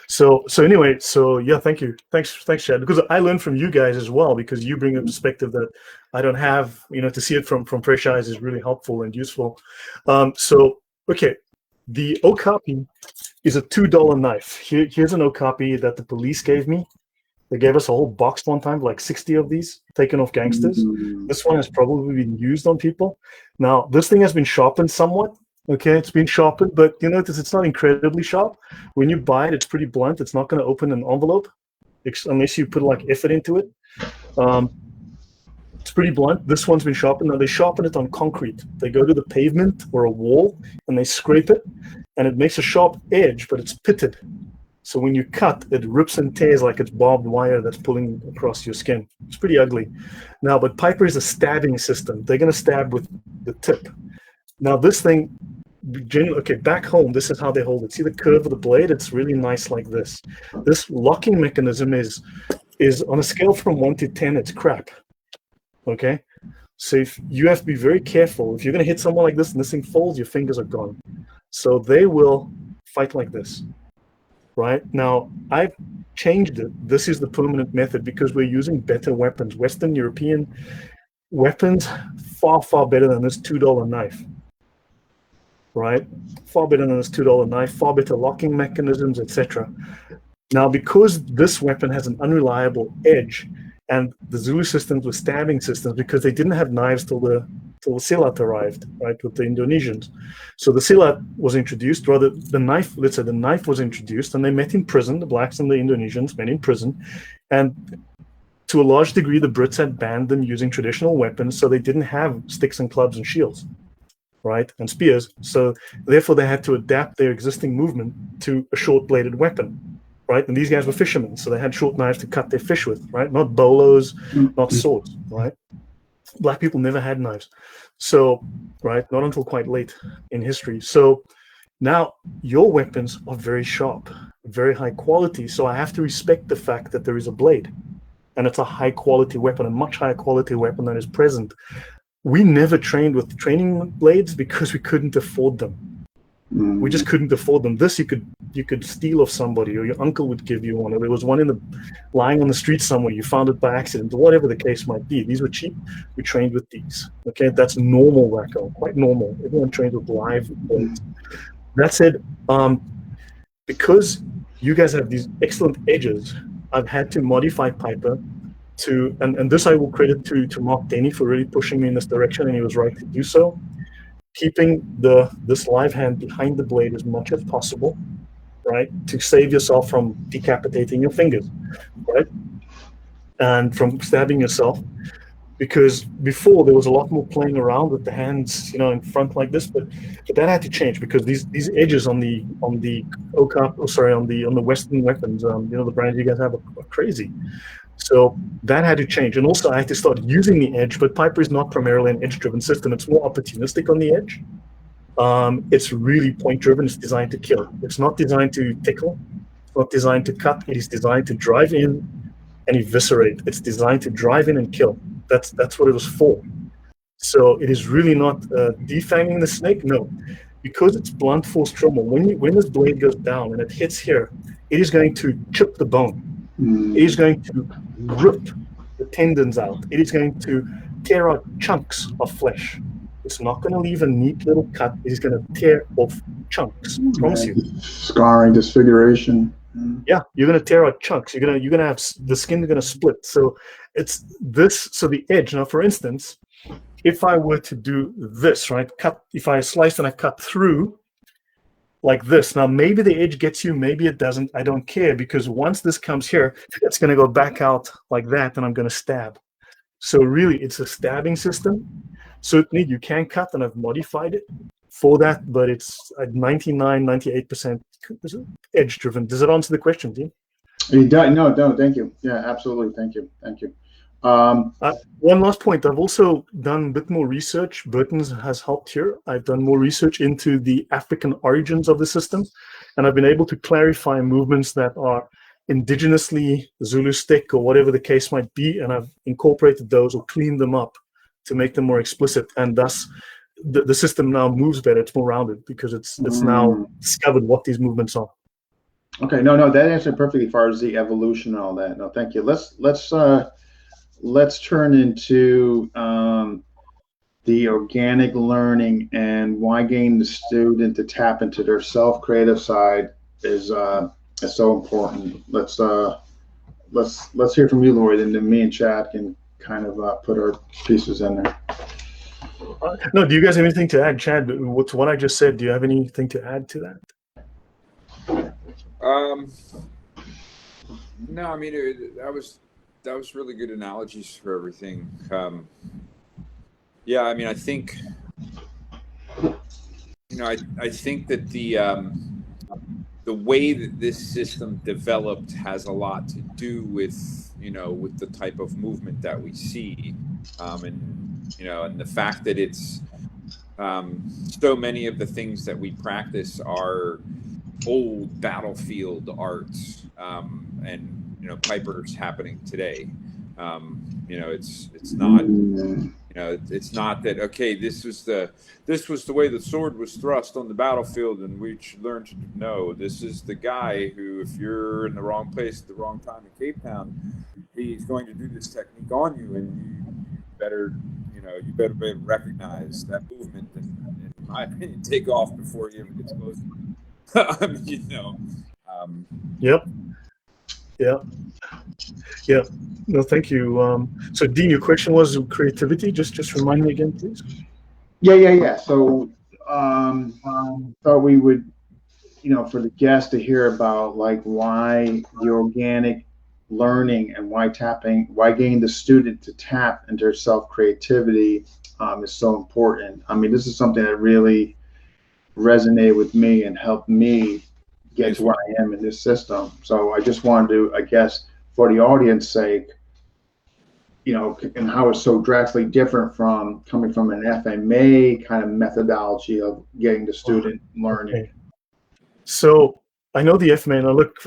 So anyway, yeah, thank you. Thanks, Chad, because I learned from you guys as well, because you bring a perspective that I don't have, to see it from fresh eyes is really helpful and useful. Okay, the okapi is a $2 knife. Here's an okapi that the police gave me. They gave us a whole box one time, like 60 of these, taken off gangsters. This one has probably been used on people. Now, this thing has been sharpened somewhat. Okay, it's been sharpened, but it's not incredibly sharp. When you buy it, it's pretty blunt. It's not going to open an envelope unless you put effort into it. It's pretty blunt. This one's been sharpened. Now, they sharpen it on concrete. They go to the pavement or a wall and they scrape it, and it makes a sharp edge, but it's pitted. So when you cut, it rips and tears like it's barbed wire that's pulling across your skin. It's pretty ugly. Now, but Piper is a stabbing system. They're going to stab with the tip. Now, this thing, back home, this is how they hold it. See the curve of the blade? It's really nice like this. This locking mechanism is on a scale from 1 to 10, it's crap. Okay? So you have to be very careful. If you're going to hit someone like this and this thing folds, your fingers are gone. So they will fight like this. Right? Now, I've changed it. This is the permanent method because we're using better weapons. Western European weapons, far, far better than this $2 knife. right? Far better than this $2 knife, far better locking mechanisms, etc. Now, because this weapon has an unreliable edge, and the Zulu systems were stabbing systems because they didn't have knives till the silat arrived, right, with the Indonesians. So the silat was introduced, rather the knife, let's say the knife was introduced, and they met in prison, the blacks and the Indonesians met in prison, and to a large degree, the Brits had banned them using traditional weapons, so they didn't have sticks and clubs and shields, right, and spears. So therefore, they had to adapt their existing movement to a short-bladed weapon, right? And these guys were fishermen, so they had short knives to cut their fish with, right? Not bolos, not swords, right? Black people never had knives. So, right, not until quite late in history. So now your weapons are very sharp, very high quality. So I have to respect the fact that there is a blade. And it's a high quality weapon, a much higher quality weapon than is present. We never trained with training blades because we couldn't afford them. We just couldn't afford them. This you could steal off somebody, or your uncle would give you one, or there was one lying on the street somewhere. You found it by accident, or whatever the case might be. These were cheap. We trained with these. Okay, that's normal, Racco, quite normal. Everyone trains with live blades. That said, because you guys have these excellent edges, I've had to modify Piper to, and this I will credit to Mark Denny for really pushing me in this direction, and he was right to do so. Keeping this live hand behind the blade as much as possible, right, to save yourself from decapitating your fingers, right, and from stabbing yourself. Because before there was a lot more playing around with the hands, in front like this, but that had to change because these edges on the Western weapons, the brands you guys have are crazy. So that had to change. And also I had to start using the edge, but Piper is not primarily an edge-driven system. It's more opportunistic on the edge. It's really point-driven. It's designed to kill. It's not designed to tickle. It's not designed to cut. It is designed to drive in and eviscerate. It's designed to drive in and kill. That's what it was for. So it is really not defanging the snake. No, because it's blunt force trauma. When this blade goes down and it hits here, it is going to chip the bone. It is going to rip the tendons out. It is going to tear out chunks of flesh. It's not going to leave a neat little cut. It is going to tear off chunks. I promise you. Scarring, disfiguration. Yeah, you're going to tear out chunks. You're going to have the skin is going to split. So it's this. So the edge. Now, for instance, if I were to do this, right, if I slice and I cut through like this. Now, maybe the edge gets you, maybe it doesn't. I don't care, because once this comes here, it's going to go back out like that, and I'm going to stab. So really, it's a stabbing system. Certainly, you can cut, and I've modified it for that, but it's at 98% edge-driven. Does it answer the question, Dean? No, thank you. Yeah, absolutely. Thank you. One last point. I've also done a bit more research. Burton's has helped here. I've done more research into the African origins of the system, and I've been able to clarify movements that are indigenously Zulu-stic or whatever the case might be, and I've incorporated those or cleaned them up to make them more explicit, and thus the system now moves better. It's more rounded because it's now discovered what these movements are. Okay, no, that answered perfectly as far as the evolution and all that. No, thank you. Let's turn into the organic learning and why getting the student to tap into their self-creative side is so important. Let's hear from you, Lloyd, and then me and Chad can kind of put our pieces in there. No, do you guys have anything to add, Chad? What's what I just said? Do you have anything to add to that? No, I mean that was really good analogies for everything. Yeah, I mean, I think I think that the way that this system developed has a lot to do with with the type of movement that we see, and the fact that it's so many of the things that we practice are old battlefield arts, and Piper's happening today. It's not it's not that, okay, this was the way the sword was thrust on the battlefield and we should learn to know. This is the guy who, if you're in the wrong place at the wrong time in Cape Town, he's going to do this technique on you, and you better be able to recognize that movement and my opinion, take off before he ever gets close. You know. Yep. Yeah. No, thank you. So, Dean, your question was creativity. Just remind me again, please. Yeah. So, thought we would, for the guests to hear about like why the organic learning and why getting the student to tap into their self-creativity is so important. I mean, this is something that really resonated with me and helped me get to where I am in this system. So I just wanted to, I guess, for the audience sake, and how it's so drastically different from coming from an FMA kind of methodology of getting the student learning. Okay. So I know the FMA, and look,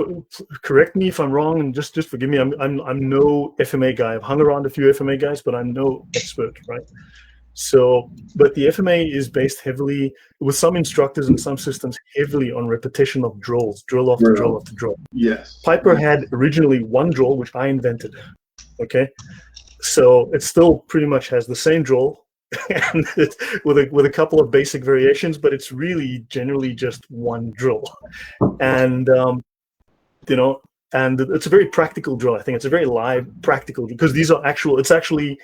correct me if I'm wrong, and just forgive me. I'm no FMA guy. I've hung around a few FMA guys, but I'm no expert, right? So, but the FMA is based heavily, with some instructors and some systems, heavily on repetition of drills, drill after drill after drill. Yes. Piper had originally one drill, which I invented. Okay, so it still pretty much has the same drill, and with a couple of basic variations, but it's really generally just one drill, and and it's a very practical drill. I think it's a very live practical, because these are actual. It's actually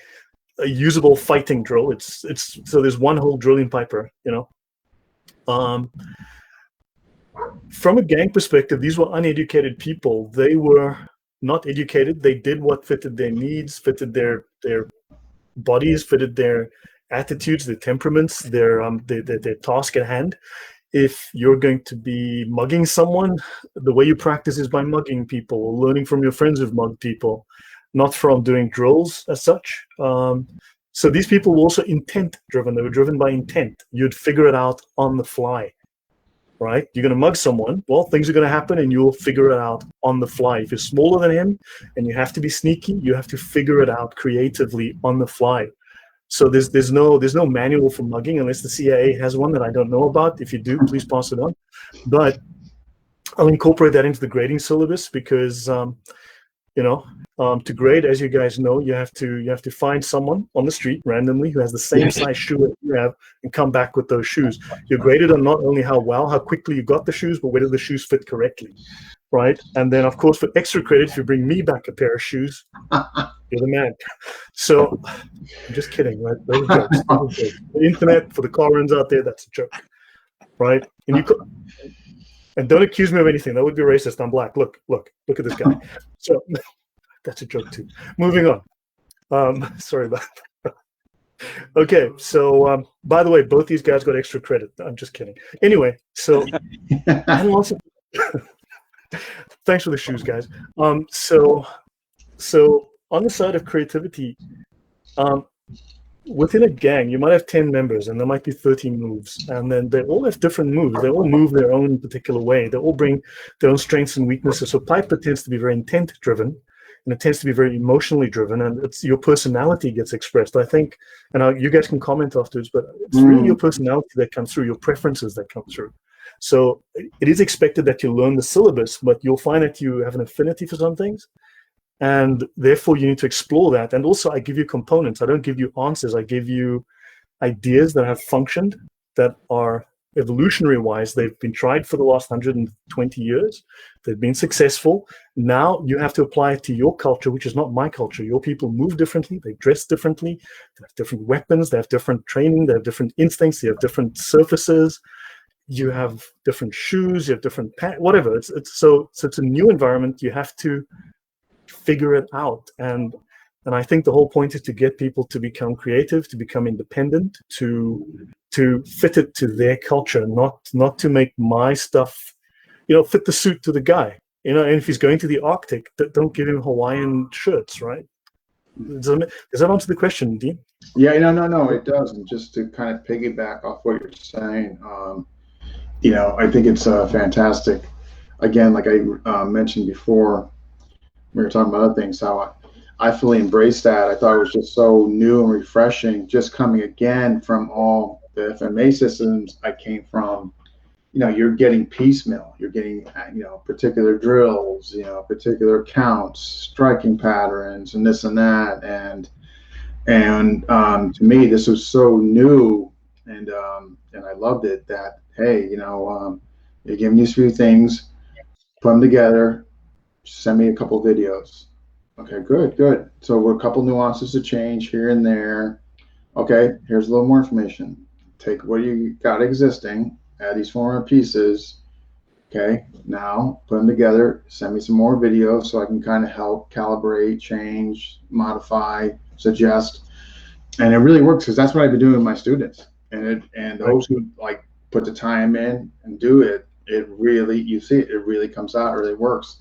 a usable fighting drill. It's so there's one whole drill in Piper. From a gang perspective, these were uneducated people. They were not educated. They did what fitted their needs, fitted their bodies, fitted their attitudes, their temperaments, their task at hand. If you're going to be mugging someone, the way you practice is by mugging people, learning from your friends who've mugged people, not from doing drills as such. So these people were also intent driven. They were driven by intent. You'd figure it out on the fly, right? You're going to mug someone. Well, things are going to happen and you'll figure it out on the fly. If you're smaller than him and you have to be sneaky, you have to figure it out creatively on the fly. So there's no manual for mugging, unless the CIA has one that I don't know about. If you do, please pass it on. But I'll incorporate that into the grading syllabus, because to grade, as you guys know, you have to find someone on the street randomly who has the same size shoe that you have and come back with those shoes. You're graded on not only how quickly you got the shoes, but whether the shoes fit correctly, right? And then, of course, for extra credit, if you bring me back a pair of shoes, you're the man. So I'm just kidding, right? Those are jokes. The internet, for the car runs out there, that's a joke, right? And don't accuse me of anything. That would be racist. I'm black. Look at this guy. So that's a joke too. Moving on. Sorry about that. Okay, so by the way, both these guys got extra credit. I'm just kidding. Anyway, so thanks for the shoes, guys. So on the side of creativity, within a gang, you might have 10 members and there might be 13 moves, and then they all have different moves. They all move their own particular way. They all bring their own strengths and weaknesses. So Piper tends to be very intent driven, and it tends to be very emotionally driven, and it's your personality gets expressed, I think. And you guys can comment afterwards, but it's really your personality that comes through, your preferences that come through. So it is expected that you learn the syllabus, but you'll find that you have an affinity for some things, and therefore you need to explore that. And also, I give you components. I don't give you answers. I give you ideas that have functioned, that are evolutionary wise. They've been tried for the last 120 years. They've been successful. Now you have to apply it to your culture, which is not my culture. Your people move differently. They dress differently. They have different weapons. They have different training. They have different instincts. They have different surfaces. You have different shoes. You have different pants, whatever. So it's a new environment. You have to figure it out. And I think the whole point is to get people to become creative, to become independent, to fit it to their culture, not to make my stuff, fit the suit to the guy. And if he's going to the Arctic, don't give him Hawaiian shirts, right? Does that answer the question, Dean? Yeah, no, it does. And just to kind of piggyback off what you're saying, I think it's fantastic. Again, like I mentioned before, we were talking about other things, how I fully embraced that. I thought it was just so new and refreshing, just coming again from all the FMA systems I came from. You're getting piecemeal. You're getting, particular drills, particular counts, striking patterns, and this and that. And to me, this was so new, and and I loved it, that, hey, you're giving you a few things, put them together, send me a couple videos. Okay, good. So we're a couple nuances to change here and there. Okay, here's a little more information. Take what you got existing, add these 4 more pieces. Okay, now put them together, send me some more videos so I can kind of help calibrate, change, modify, suggest. And it really works, because that's what I've been doing with my students. And those who like put the time in and do it, it really, you see it really comes out, it really works.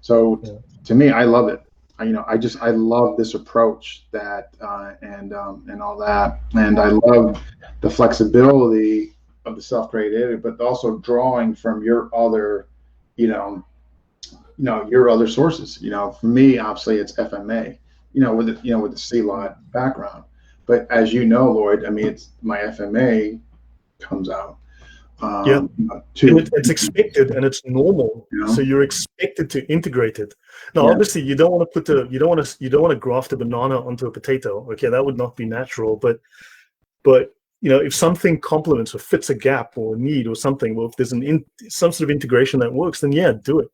So to me, I love it. I love this approach that and all that, and I love the flexibility of the self-created, but also drawing from your other, your other sources. For me, obviously, it's FMA, with the C-lot background. But as you know, Lloyd, I mean, it's my FMA comes out. It's expected and it's normal. So you're expected to integrate it. Now, obviously, you don't want to graft a banana onto a potato. Okay, that would not be natural. But if something complements or fits a gap or a need or something, well, if there's some sort of integration that works, then do it.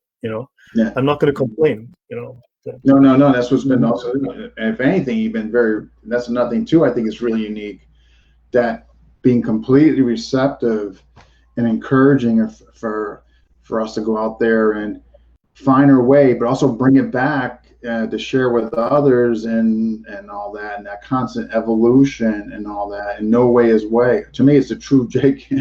I'm not going to complain. No. That's what's been also. And if anything, you've been very. That's another thing too. I think it's really unique, that being completely receptive and encouraging for us to go out there and find our way, but also bring it back to share with others and all that, and that constant evolution and all that. And no way is way. To me, it's a true Jake.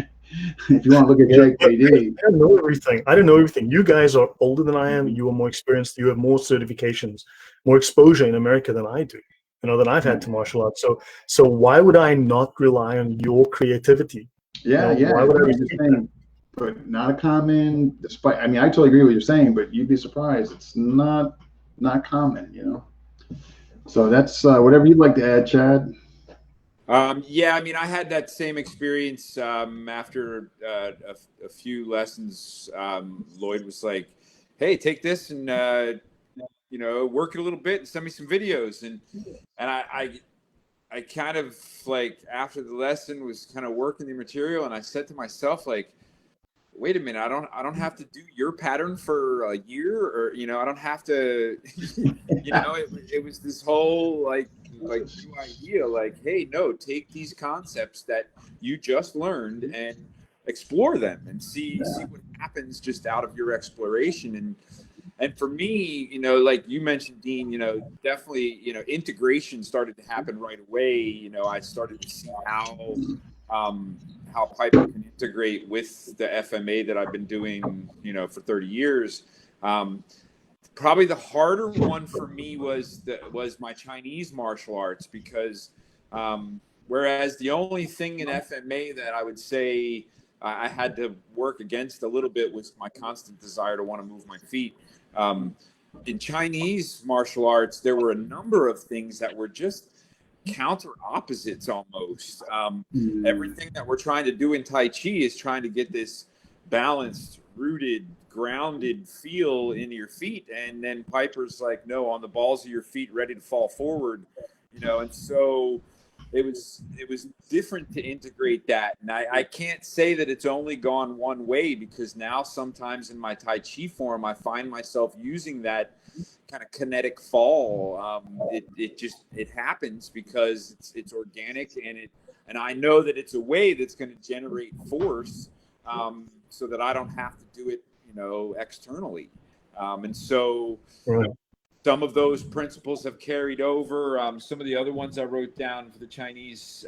If you want to look at JKD, I don't know everything. You guys are older than I am. You are more experienced. You have more certifications, more exposure in America than I do. Than I've had to martial arts. So why would I not rely on your creativity? Why would I be saying, but not a common, despite, I mean, I totally agree with what you're saying, but you'd be surprised. It's not common, So that's whatever you'd like to add, Chad. I mean, I had that same experience after a few lessons. Lloyd was like, hey, take this and, work it a little bit and send me some videos. And I kind of like, after the lesson, was kind of working the material, and I said to myself, like, wait a minute, I don't have to do your pattern for a year, or I don't have to it was this whole like new idea, like, hey, no, take these concepts that you just learned and explore them and see what happens just out of your exploration. And for me, like you mentioned, Dean, definitely, integration started to happen right away. I started to see how Piper can integrate with the FMA that I've been doing, for 30 years. Probably the harder one for me was my Chinese martial arts, because whereas the only thing in FMA that I would say I had to work against a little bit was my constant desire to want to move my feet. In Chinese martial arts, there were a number of things that were just counter opposites almost. Everything that we're trying to do in Tai Chi is trying to get this balanced, rooted, grounded feel in your feet. And then Piper's like, no, on the balls of your feet, ready to fall forward, and so it was different to integrate that. And I can't say that it's only gone one way, because now sometimes in my Tai Chi form, I find myself using that kind of kinetic fall. It happens because it's organic, and I know that it's a way that's going to generate force, so that I don't have to do it, externernally. And so some of those principles have carried over. Some of the other ones I wrote down for the Chinese,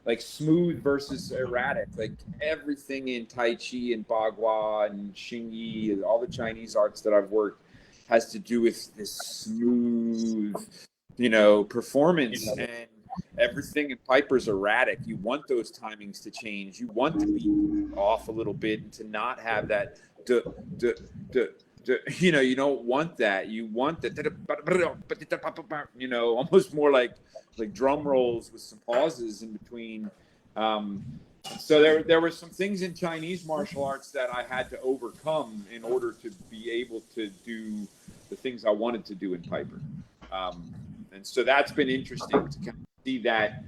like smooth versus erratic, like everything in Tai Chi and Bagua and Xingyi, all the Chinese arts that I've worked has to do with this smooth, performance. And everything in Piper's erratic. You want those timings to change. You want to be off a little bit and to not have that. You don't want that. You want that. Almost more like drum rolls with some pauses in between. So there were some things in Chinese martial arts that I had to overcome in order to be able to do the things I wanted to do in Piper. And so that's been interesting to kind of see that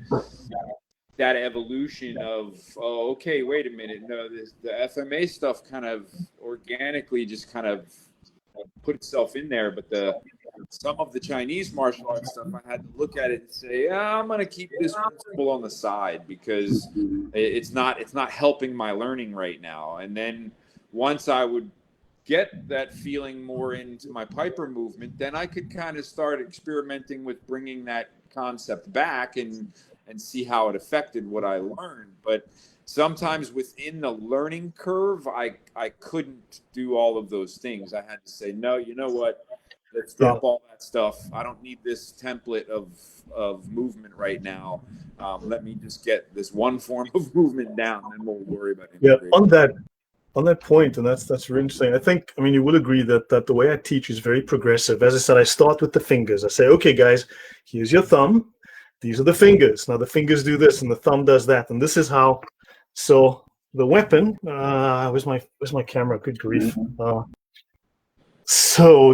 that evolution of, oh, okay, wait a minute, no, the FMA stuff kind of organically just kind of put itself in there, but some of the Chinese martial arts stuff, I had to look at it and say, yeah, I'm going to keep this principle on the side because it's not helping my learning right now. And then once I would get that feeling more into my Piper movement, then I could kind of start experimenting with bringing that concept back and see how it affected what I learned. But sometimes within the learning curve, I couldn't do all of those things. I had to say, no, you know what? Let's drop all that stuff. I don't need this template of movement right now. Let me just get this one form of movement down, and then we'll worry about it. Yeah, on that point, and that's really interesting. I think, I mean, you will agree that the way I teach is very progressive. As I said, I start with the fingers. I say, okay, guys, here's your thumb. These are the fingers. Now the fingers do this, and the thumb does that, and this is how. So the weapon. Where's my camera? Good grief. So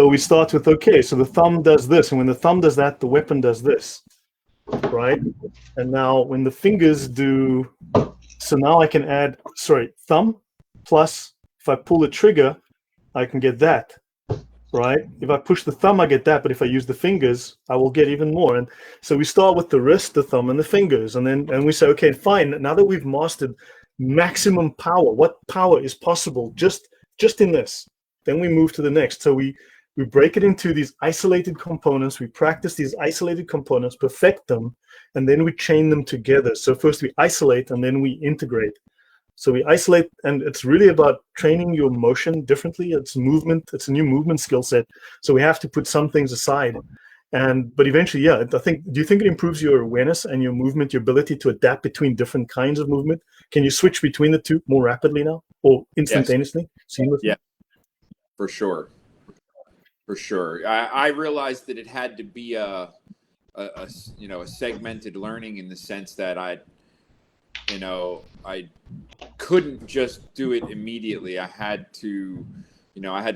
we start with, okay, so the thumb does this, and when the thumb does that, the weapon does this, right? And now when the fingers do, so now I can add, thumb plus, if I pull the trigger, I can get that, right? If I push the thumb, I get that, but if I use the fingers, I will get even more. And so we start with the wrist, the thumb, and the fingers, and we say, okay, fine, now that we've mastered maximum power, what power is possible just in this? Then we move to the next. So we break it into these isolated components. We practice these isolated components, perfect them, and then we chain them together. So first we isolate, and then we integrate. So we isolate, and it's really about training your motion differently. It's movement. It's a new movement skill set. So we have to put some things aside. But eventually, yeah, I think, do you think it improves your awareness and your movement, your ability to adapt between different kinds of movement? Can you switch between the two more rapidly now, or instantaneously? Yes. Yeah. For sure. I realized that it had to be a segmented learning in the sense that I couldn't just do it immediately. I had to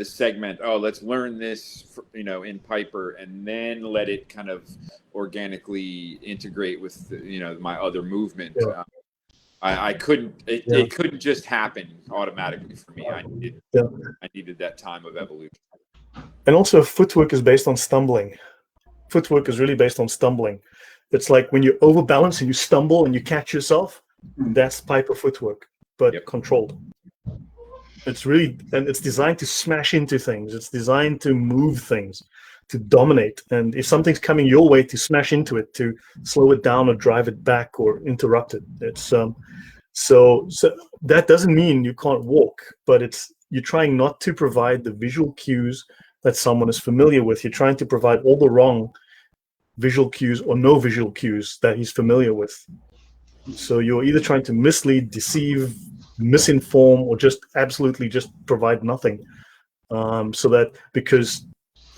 segment. Oh, let's learn this, in Piper, and then let it kind of organically integrate with my other movement. Yeah. I couldn't. It couldn't just happen automatically for me. I needed that time of evolution. And also, footwork is based on stumbling. Footwork is really based on stumbling. It's like when you overbalance and you stumble and you catch yourself. That's Piper footwork, but controlled. It's really, and it's designed to smash into things. It's designed to move things, to dominate. And if something's coming your way, to smash into it, to slow it down or drive it back or interrupt it. It's so that doesn't mean you can't walk, but you're trying not to provide the visual cues that someone is familiar with. You're trying to provide all the wrong visual cues or no visual cues that he's familiar with. So you're either trying to mislead, deceive, misinform, or just absolutely just provide nothing. So that, because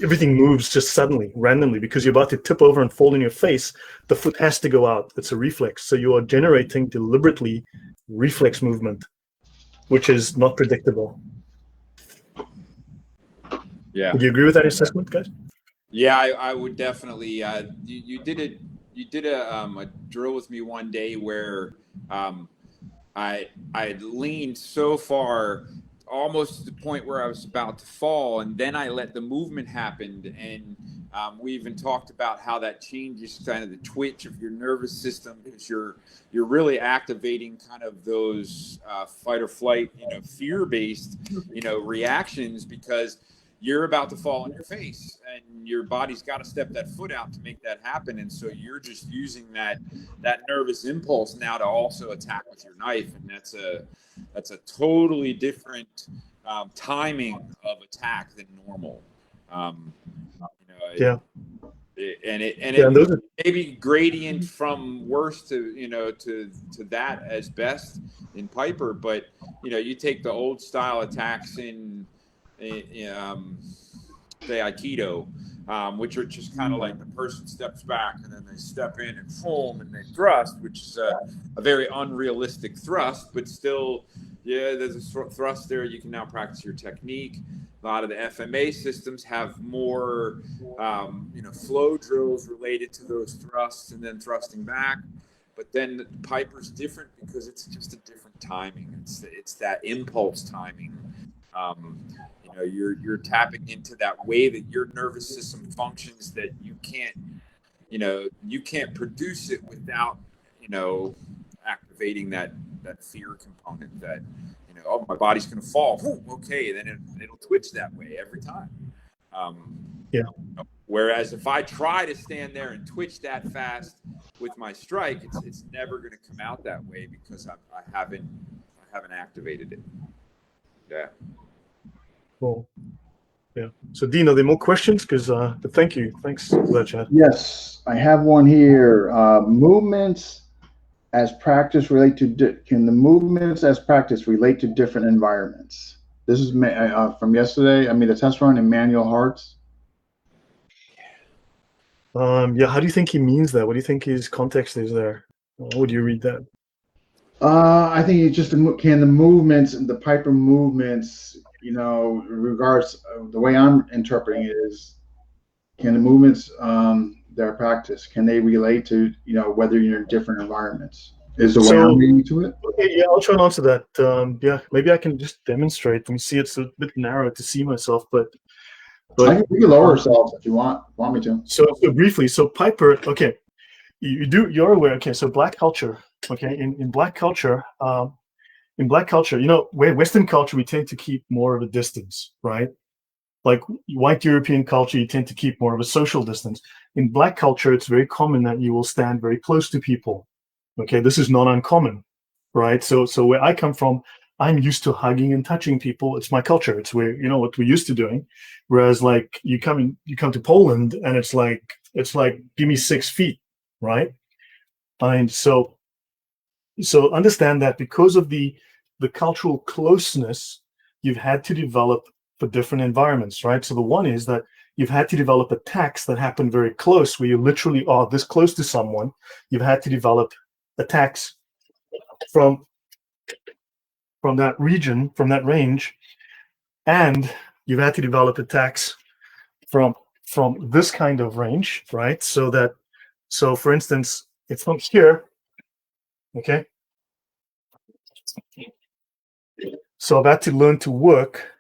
everything moves just suddenly, randomly, because you're about to tip over and fall in your face, the foot has to go out. It's a reflex. So you are generating deliberately reflex movement, which is not predictable. Yeah. Would you agree with that assessment, guys? Yeah, I would definitely. You did a drill with me one day where I leaned so far, almost to the point where I was about to fall, and then I let the movement happen. And we even talked about how that changes kind of the twitch of your nervous system, because you're really activating kind of those fight or flight, fear-based, reactions, because you're about to fall on your face and your body's got to step that foot out to make that happen. And so you're just using that nervous impulse now to also attack with your knife. And that's a totally different timing of attack than normal. It maybe gradient from worst to that as best in Piper, but you take the old style attacks in say Aikido, which are just kind of like the person steps back and then they step in and foam and they thrust, which is a very unrealistic thrust, but still, there's a thrust there. You can now practice your technique. A lot of the FMA systems have more, flow drills related to those thrusts and then thrusting back. But then Piper's different because it's just a different timing. It's that impulse timing. You're tapping into that way that your nervous system functions that you can't produce it without, activating that fear component that, oh, my body's going to fall. Ooh, okay. Then it'll twitch that way every time. Yeah. Whereas if I try to stand there and twitch that fast with my strike, it's never going to come out that way because I haven't activated it. Yeah. Cool. Yeah. So, Dean, are there more questions? Because thank you. Thanks for that, Chad. Yes, I have one here. Movements as practice relate to can the movements as practice relate to different environments? This is from yesterday. I mean, the test run in Manuel Hart's. Yeah. How do you think he means that? What do you think his context is there? How would you read that? I think it's just can the movements, the Piper movements, regards the way I'm interpreting it is, can the movements their practice, can they relate to whether you're in different environments? Is the way I'm reading to it? Okay, yeah, I'll try and answer that. Yeah, maybe I can just demonstrate. Let me see. It's a bit narrow to see myself, but we can lower ourselves if you want me to. So briefly, Piper. Okay, you're aware. Okay, so black culture. Okay, in black culture, where Western culture, we tend to keep more of a distance, right? Like white European culture, you tend to keep more of a social distance. In black culture, it's very common that you will stand very close to people. Okay, this is not uncommon, right? So where I come from, I'm used to hugging and touching people. It's my culture. It's where what we're used to doing. Whereas like you come to Poland and it's like give me 6 feet, right? And so understand that because of the cultural closeness, you've had to develop for different environments, right? So the one is that you've had to develop attacks that happen very close, where you literally are this close to someone. You've had to develop attacks from that region, from that range, and you've had to develop attacks from this kind of range, right? So for instance, it's from here, okay? So I've had to learn to work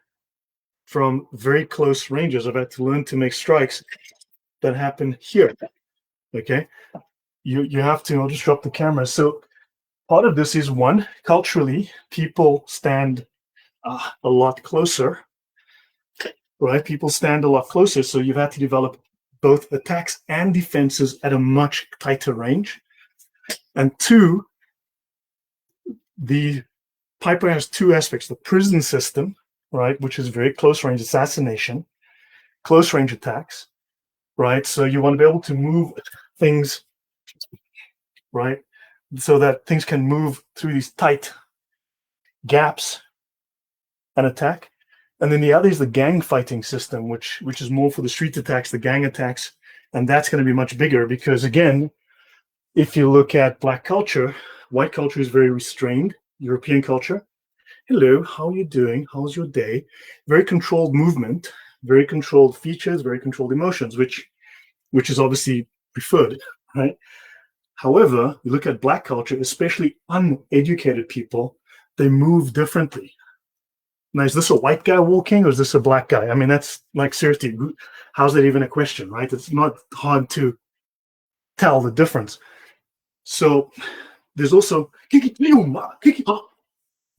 from very close ranges. I've had to learn to make strikes that happen here, okay? You have to, I'll just drop the camera. So part of this is one, culturally, people stand a lot closer, right? People stand a lot closer. So you've had to develop both attacks and defenses at a much tighter range. And two, the Piper has two aspects: the prison system, right, which is very close range assassination, close range attacks, right? So you want to be able to move things, right, so that things can move through these tight gaps and attack. And then the other is the gang fighting system, which is more for the street attacks, the gang attacks, and that's going to be much bigger because, again, if you look at black culture, white culture is very restrained. European culture, hello, how are you doing? How's your day? Very controlled movement, very controlled features, very controlled emotions, which is obviously preferred, right? However, you look at black culture, especially uneducated people, they move differently. Now, is this a white guy walking or is this a black guy? I mean, that's like, seriously, how's that even a question, right? It's not hard to tell the difference. So there's also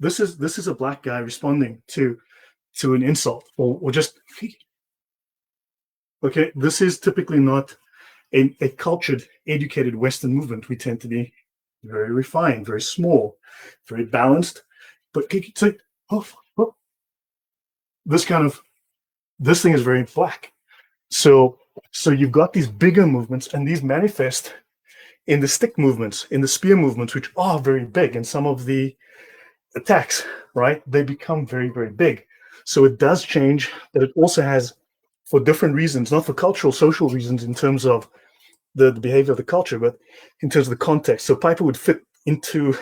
this is a black guy responding to an insult or just okay. This is typically not a cultured, educated Western movement. We tend to be very refined, very small, very balanced. But this thing is very black. So you've got these bigger movements, and these manifest in the stick movements, in the spear movements, which are very big, and some of the attacks, right, they become very, very big. So it does change that it also has, for different reasons, not for cultural, social reasons in terms of the behavior of the culture, but in terms of the context. So Piper would fit into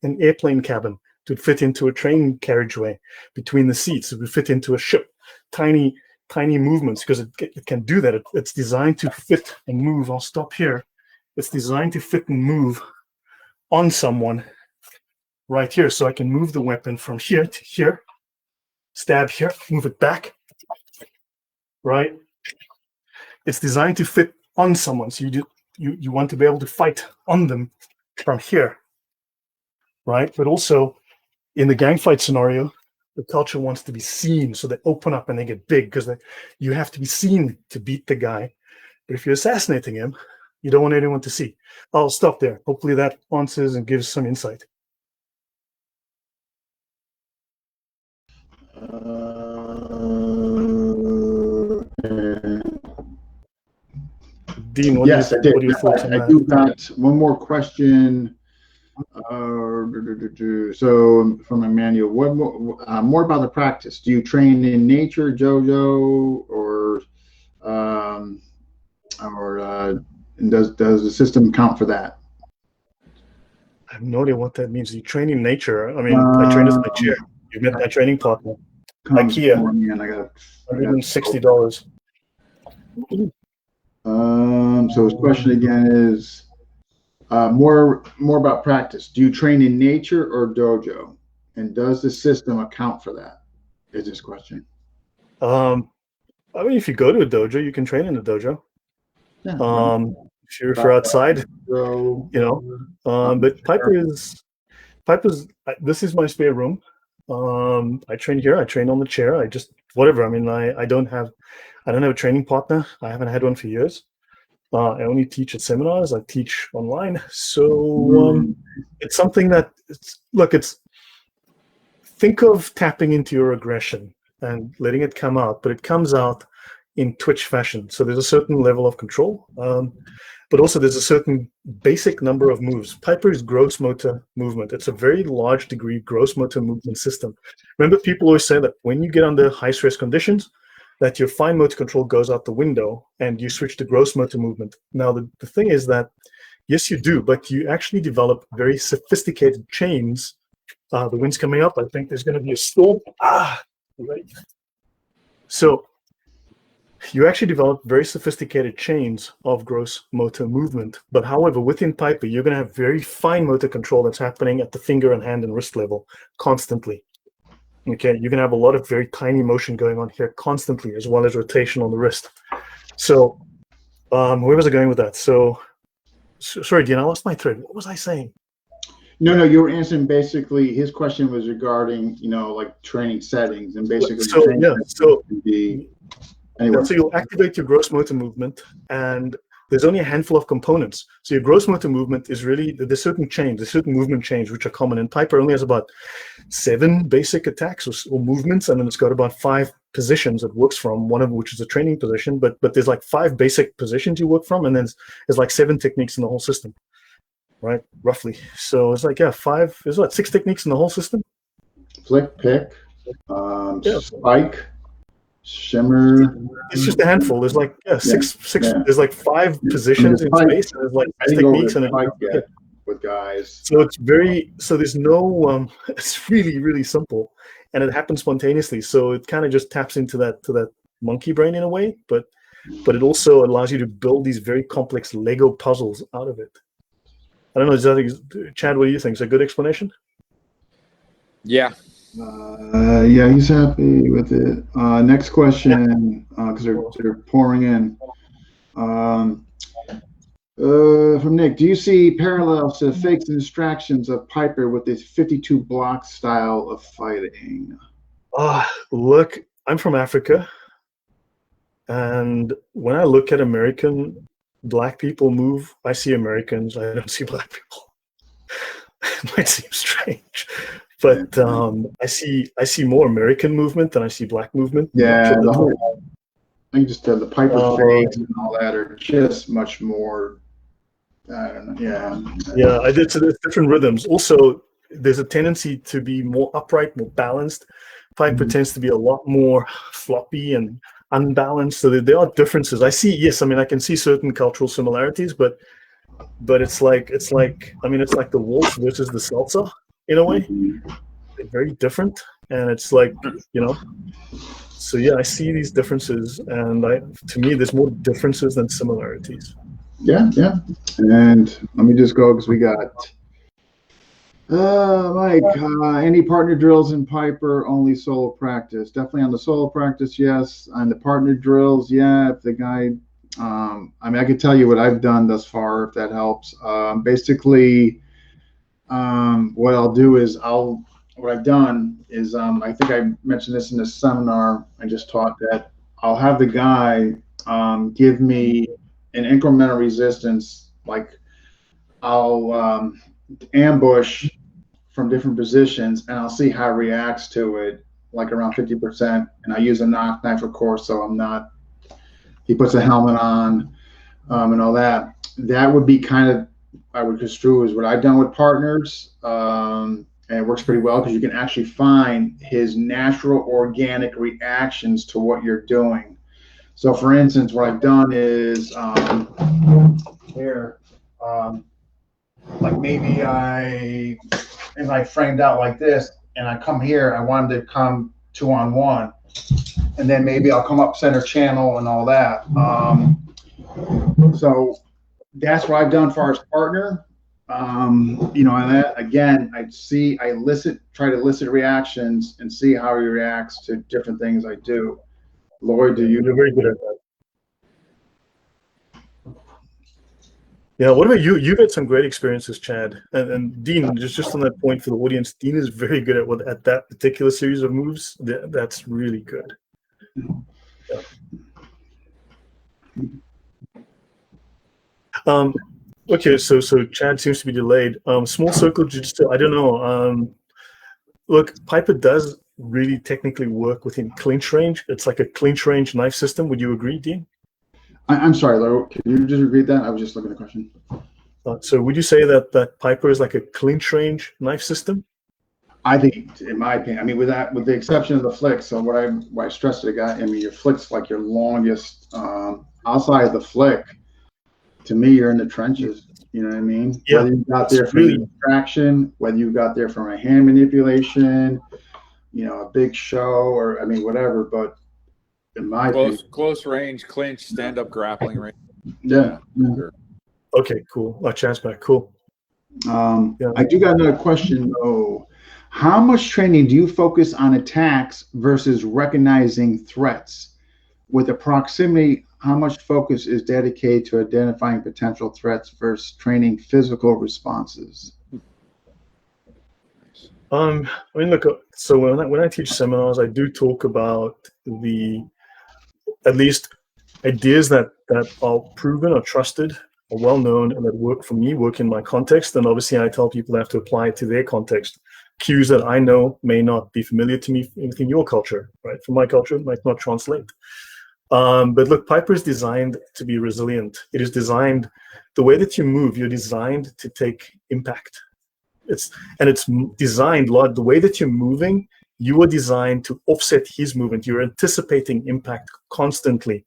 an airplane cabin, it would fit into a train carriageway between the seats, it would fit into a ship, tiny movements, because it can do that. It's designed to fit and move. I'll stop here. It's designed to fit and move on someone right here. So I can move the weapon from here to here, stab here, move it back, right? It's designed to fit on someone. So you want to be able to fight on them from here, right? But also in the gang fight scenario, the culture wants to be seen. So they open up and they get big because you have to be seen to beat the guy. But if you're assassinating him, you don't want anyone to see. I'll stop there. Hopefully that answers and gives some insight. Dean, yes, I did. I do got one more question. So from Emmanuel, what more about the practice? Do you train in nature, JoJo, or does the system count for that? I have no idea what that means. You train in nature. I mean, I train as my chair. You met my training partner. IKEA. $160. So his question again is more about practice. Do you train in nature or dojo? And does the system account for that? Is his question. I mean, if you go to a dojo, you can train in a dojo. Yeah. If you're outside, but Piper's. This is my spare room. I train here. I train on the chair. I just whatever. I mean, I don't have a training partner. I haven't had one for years. I only teach at seminars. I teach online. So it's something that think of tapping into your aggression and letting it come out, but it comes out in twitch fashion. So there's a certain level of control, but also there's a certain basic number of moves. Piper's gross motor movement. It's a very large degree gross motor movement system. Remember, people always say that when you get under high stress conditions, that your fine motor control goes out the window and you switch to gross motor movement. Now, the thing is that, yes, you do, but you actually develop very sophisticated chains. The wind's coming up. I think there's going to be a storm. Right. So you actually develop very sophisticated chains of gross motor movement. But however, within Piper, you're going to have very fine motor control that's happening at the finger and hand and wrist level constantly. Okay, you can have a lot of very tiny motion going on here constantly, as well as rotation on the wrist. So, where was I going with that? So, sorry, Dean, I lost my thread. What was I saying? No, you were answering basically. His question was regarding, like training settings and basically. So you'll activate your gross motor movement, and there's only a handful of components. So your gross motor movement is really, there's certain movement chains which are common. And Piper only has about 7 basic attacks or movements, and then it's got about 5 positions it works from, one of which is a training position, but there's like 5 basic positions you work from, and then there's like 7 techniques in the whole system, right? Roughly. So it's like, 6 techniques in the whole system? Flick, pick, spike, shimmer. It's just a handful. There's like six. There's like 5 positions in space. And there's like 6 techniques with guys. So it's there's no. It's really, really simple, and it happens spontaneously. So it kind of just taps into that monkey brain in a way, but it also allows you to build these very complex Lego puzzles out of it. I don't know, Chad, what do you think? Is that a good explanation? Yeah. He's happy with it. Next question, because they're pouring in. From Nick, do you see parallels to fakes and distractions of Piper with this 52 block style of fighting? Look, I'm from Africa, and when I look at American black people move, I see Americans. I don't see black people. It might seem strange. But I see more American movement than I see black movement. Yeah, I think just the Piper fakes and all that are just much more. I don't know. Yeah. I did. So there's different rhythms. Also, there's a tendency to be more upright, more balanced. Piper tends to be a lot more floppy and unbalanced. So there are differences. I can see certain cultural similarities, but it's like the waltz versus the salsa. In a way, they're very different, and it's like, so I see these differences, and to me, there's more differences than similarities. Yeah. And let me just go, because we got Mike, any partner drills in Piper, only solo practice? Definitely on the solo practice, yes. On the partner drills, yeah. If the guy, I mean, I can tell you what I've done thus far, if that helps. Basically, what I'll do is what I've done is, I think I mentioned this in the seminar I just taught, that I'll have the guy give me an incremental resistance, like I'll ambush from different positions, and I'll see how he reacts to it, like around 50%. And I use a knock knife, of course, so I'm not. He puts a helmet on, and all that. That would be kind of, I would construe as what I've done with partners, and it works pretty well because you can actually find his natural organic reactions to what you're doing. So, for instance, what I've done is here. Like maybe if I framed out like this and I come here, I want him to come 2-on-1, and then maybe I'll come up center channel and all that. So that's what I've done as far as partner. And that again, I try to elicit reactions and see how he reacts to different things I do. Lloyd, You're very good at that. Yeah, what about you? You've had some great experiences, Chad. And Dean, just on that point for the audience, Dean is very good at that particular series of moves. That's really good. Yeah. Okay, so Chad seems to be delayed. Small circle jiu-jitsu, I don't know. Look, Piper does really technically work within clinch range. It's like a clinch range knife system. Would you agree, Dean? I'm sorry, Lloyd, can you just repeat that? I was just looking at the question. So would you say that Piper is like a clinch range knife system? I think, in my opinion, I mean, with the exception of the flick. So what I stress to the guy, I mean, your flick's like your longest. Outside of the flick, to me, you're in the trenches. You know what I mean? Yeah. Whether you got there from distraction, whether you got there from a hand manipulation, a big show, or I mean, whatever. But in my opinion, close range, clinch, stand up grappling range. Yeah. Sure. Okay, cool. Chad's back. Cool. I do got another question though. How much training do you focus on attacks versus recognizing threats? With the proximity, how much focus is dedicated to identifying potential threats versus training physical responses? I mean, look. So when I teach seminars, I do talk about at least ideas that are proven or trusted or well known and that work for me, work in my context. And obviously, I tell people they have to apply it to their context. Cues that I know may not be familiar to me within your culture, right? For my culture, it might not translate. But look, Piper is designed to be resilient. It is designed, the way that you move, you're designed to take impact. It's designed, Lloyd, the way that you're moving, you are designed to offset his movement. You're anticipating impact constantly.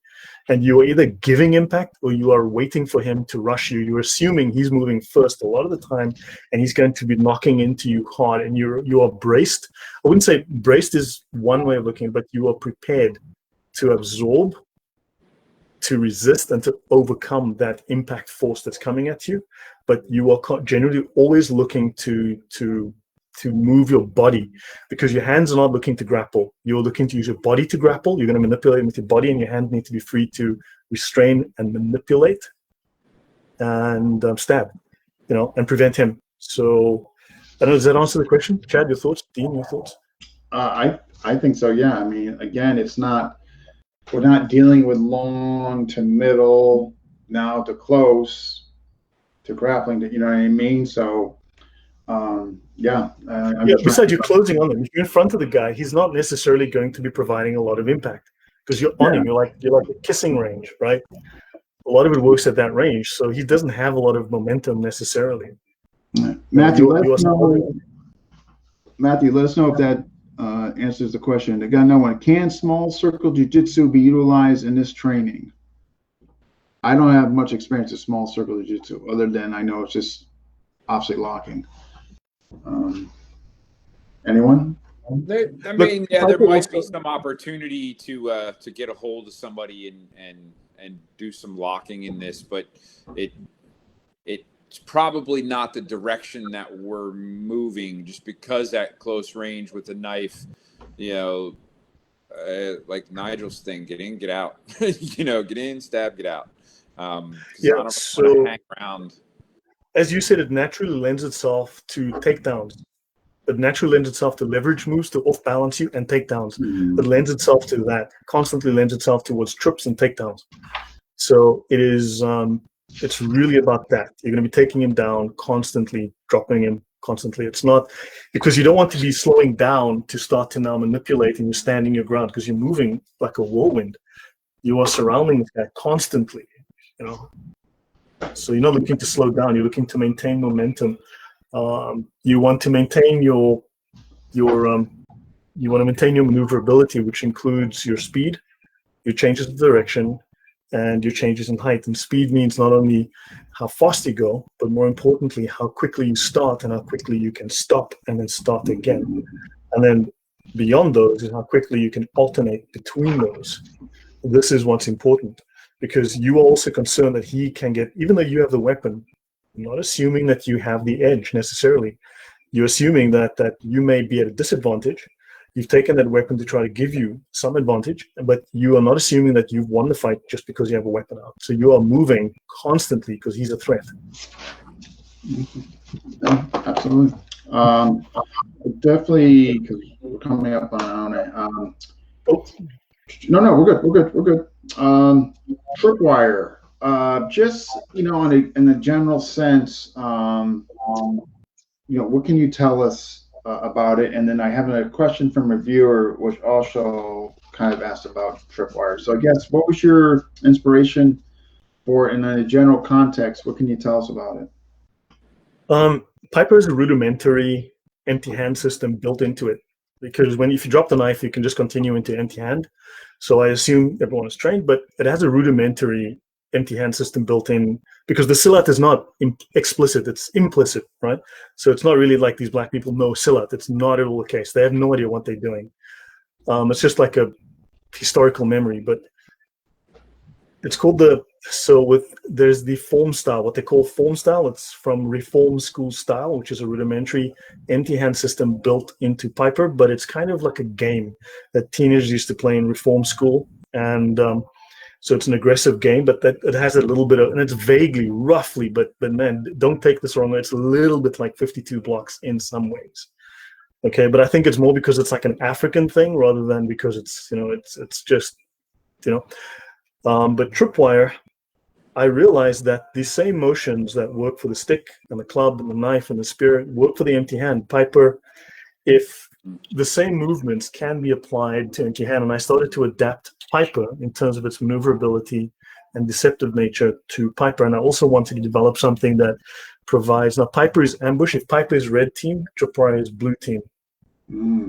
And you are either giving impact or you are waiting for him to rush you. You're assuming he's moving first a lot of the time, and he's going to be knocking into you hard, and you are braced. I wouldn't say braced is one way of looking, but you are prepared to absorb, to resist, and to overcome that impact force that's coming at you. But you are generally always looking to move your body, because your hands are not looking to grapple. You're looking to use your body to grapple. You're going to manipulate with your body, and your hands need to be free to restrain and manipulate and stab, and prevent him. So, I don't know, does that answer the question? Chad, your thoughts? Dean, your thoughts? I think so, yeah. I mean, again, we're not dealing with long to middle, now to close, to grappling, you know what I mean? So, besides you're closing on him, if you're in front of the guy, he's not necessarily going to be providing a lot of impact because you're on him. You're like a kissing range, right? A lot of it works at that range, so he doesn't have a lot of momentum necessarily. Matthew, let us know if that answers the question. The guy know one. Can small circle jiu-jitsu be utilized in this training? I don't have much experience with small circle jiu-jitsu, other than I know it's just obviously locking. Anyone? There might be some opportunity to get a hold of somebody and do some locking in this, but it's probably not the direction that we're moving, just because at close range with a knife, like Nigel's thing, get in, get out, get in, stab, get out. I don't want to hang around. As you said, it naturally lends itself to takedowns. It naturally lends itself to leverage moves to off balance you and takedowns. It lends itself to that, constantly lends itself towards trips and takedowns. So it is, it's really about that. You're going to be taking him down constantly, dropping him constantly. It's not because you don't want to be slowing down to start to now manipulate and you're standing your ground because you're moving like a whirlwind. You are surrounding the guy constantly, So you're not looking to slow down. You're looking to maintain momentum. You want to maintain your maneuverability, which includes your speed, your changes of direction, and your changes in height. And speed means not only how fast you go, but more importantly, how quickly you start and how quickly you can stop and then start again. And then beyond those is how quickly you can alternate between those. This is what's important, because you are also concerned that he can get, even though you have the weapon, you're not assuming that you have the edge necessarily. You're assuming that you may be at a disadvantage. You've taken that weapon to try to give you some advantage, but you are not assuming that you've won the fight just because you have a weapon out. So you are moving constantly because he's a threat. Absolutely. Definitely, because we're coming up on it. No, we're good. Tripwire. Just in a general sense, what can you tell us about it? And then I have a question from a viewer, which also kind of asked about tripwire. So I guess, what was your inspiration for, in a general context? What can you tell us about it? Piper is a rudimentary empty hand system built into it, because if you drop the knife, you can just continue into empty hand. So I assume everyone is trained, but it has a rudimentary empty hand system built in, because the silat is not explicit, it's implicit, right? So it's not really like these black people know silat. It's not at all the case. They have no idea what they're doing. It's just like a historical memory, but it's called there's the form style, what they call form style. It's from reform school style, which is a rudimentary empty hand system built into Piper, but it's kind of like a game that teenagers used to play in reform school. And so it's an aggressive game, but that it has a little bit of, and it's vaguely, roughly, but man, don't take this wrong. It's a little bit like 52 blocks in some ways. Okay, but I think it's more because it's like an African thing rather than because it's just. But tripwire, I realized that the same motions that work for the stick and the club and the knife and the spear work for the empty hand. Piper, if the same movements can be applied to empty hand, and I started to adapt Piper in terms of its maneuverability and deceptive nature to Piper. And I also wanted to develop something that provides, now Piper is ambush. If Piper is red team, tripwire is blue team.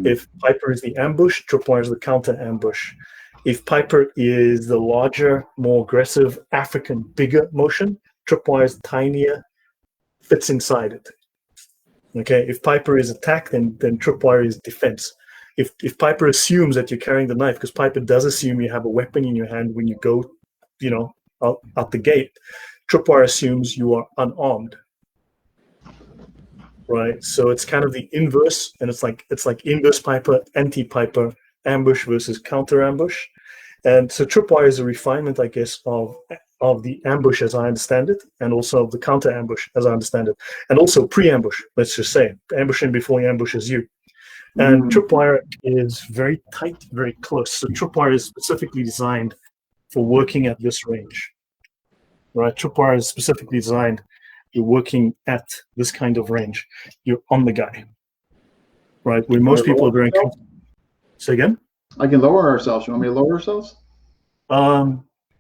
If Piper is the ambush, tripwire is the counter ambush. If Piper is the larger, more aggressive, African, bigger motion, tripwire is tinier, fits inside it. Okay, if Piper is attack, then tripwire is defense. If Piper assumes that you're carrying the knife, because Piper does assume you have a weapon in your hand when you go, out the gate, tripwire assumes you are unarmed. Right, so it's kind of the inverse, and it's like inverse Piper, anti-Piper, ambush versus counter ambush. And so tripwire is a refinement, I guess, of the ambush as I understand it, and also of the counter ambush as I understand it, and also pre-ambush, let's just say, ambushing before he ambushes you. And tripwire is very tight, very close. So tripwire is specifically designed for working at this range. Right, tripwire is specifically designed, you're working at this kind of range. You're on the guy. Right, where most people are very comfortable. Say again? I can lower ourselves. You want me to lower ourselves?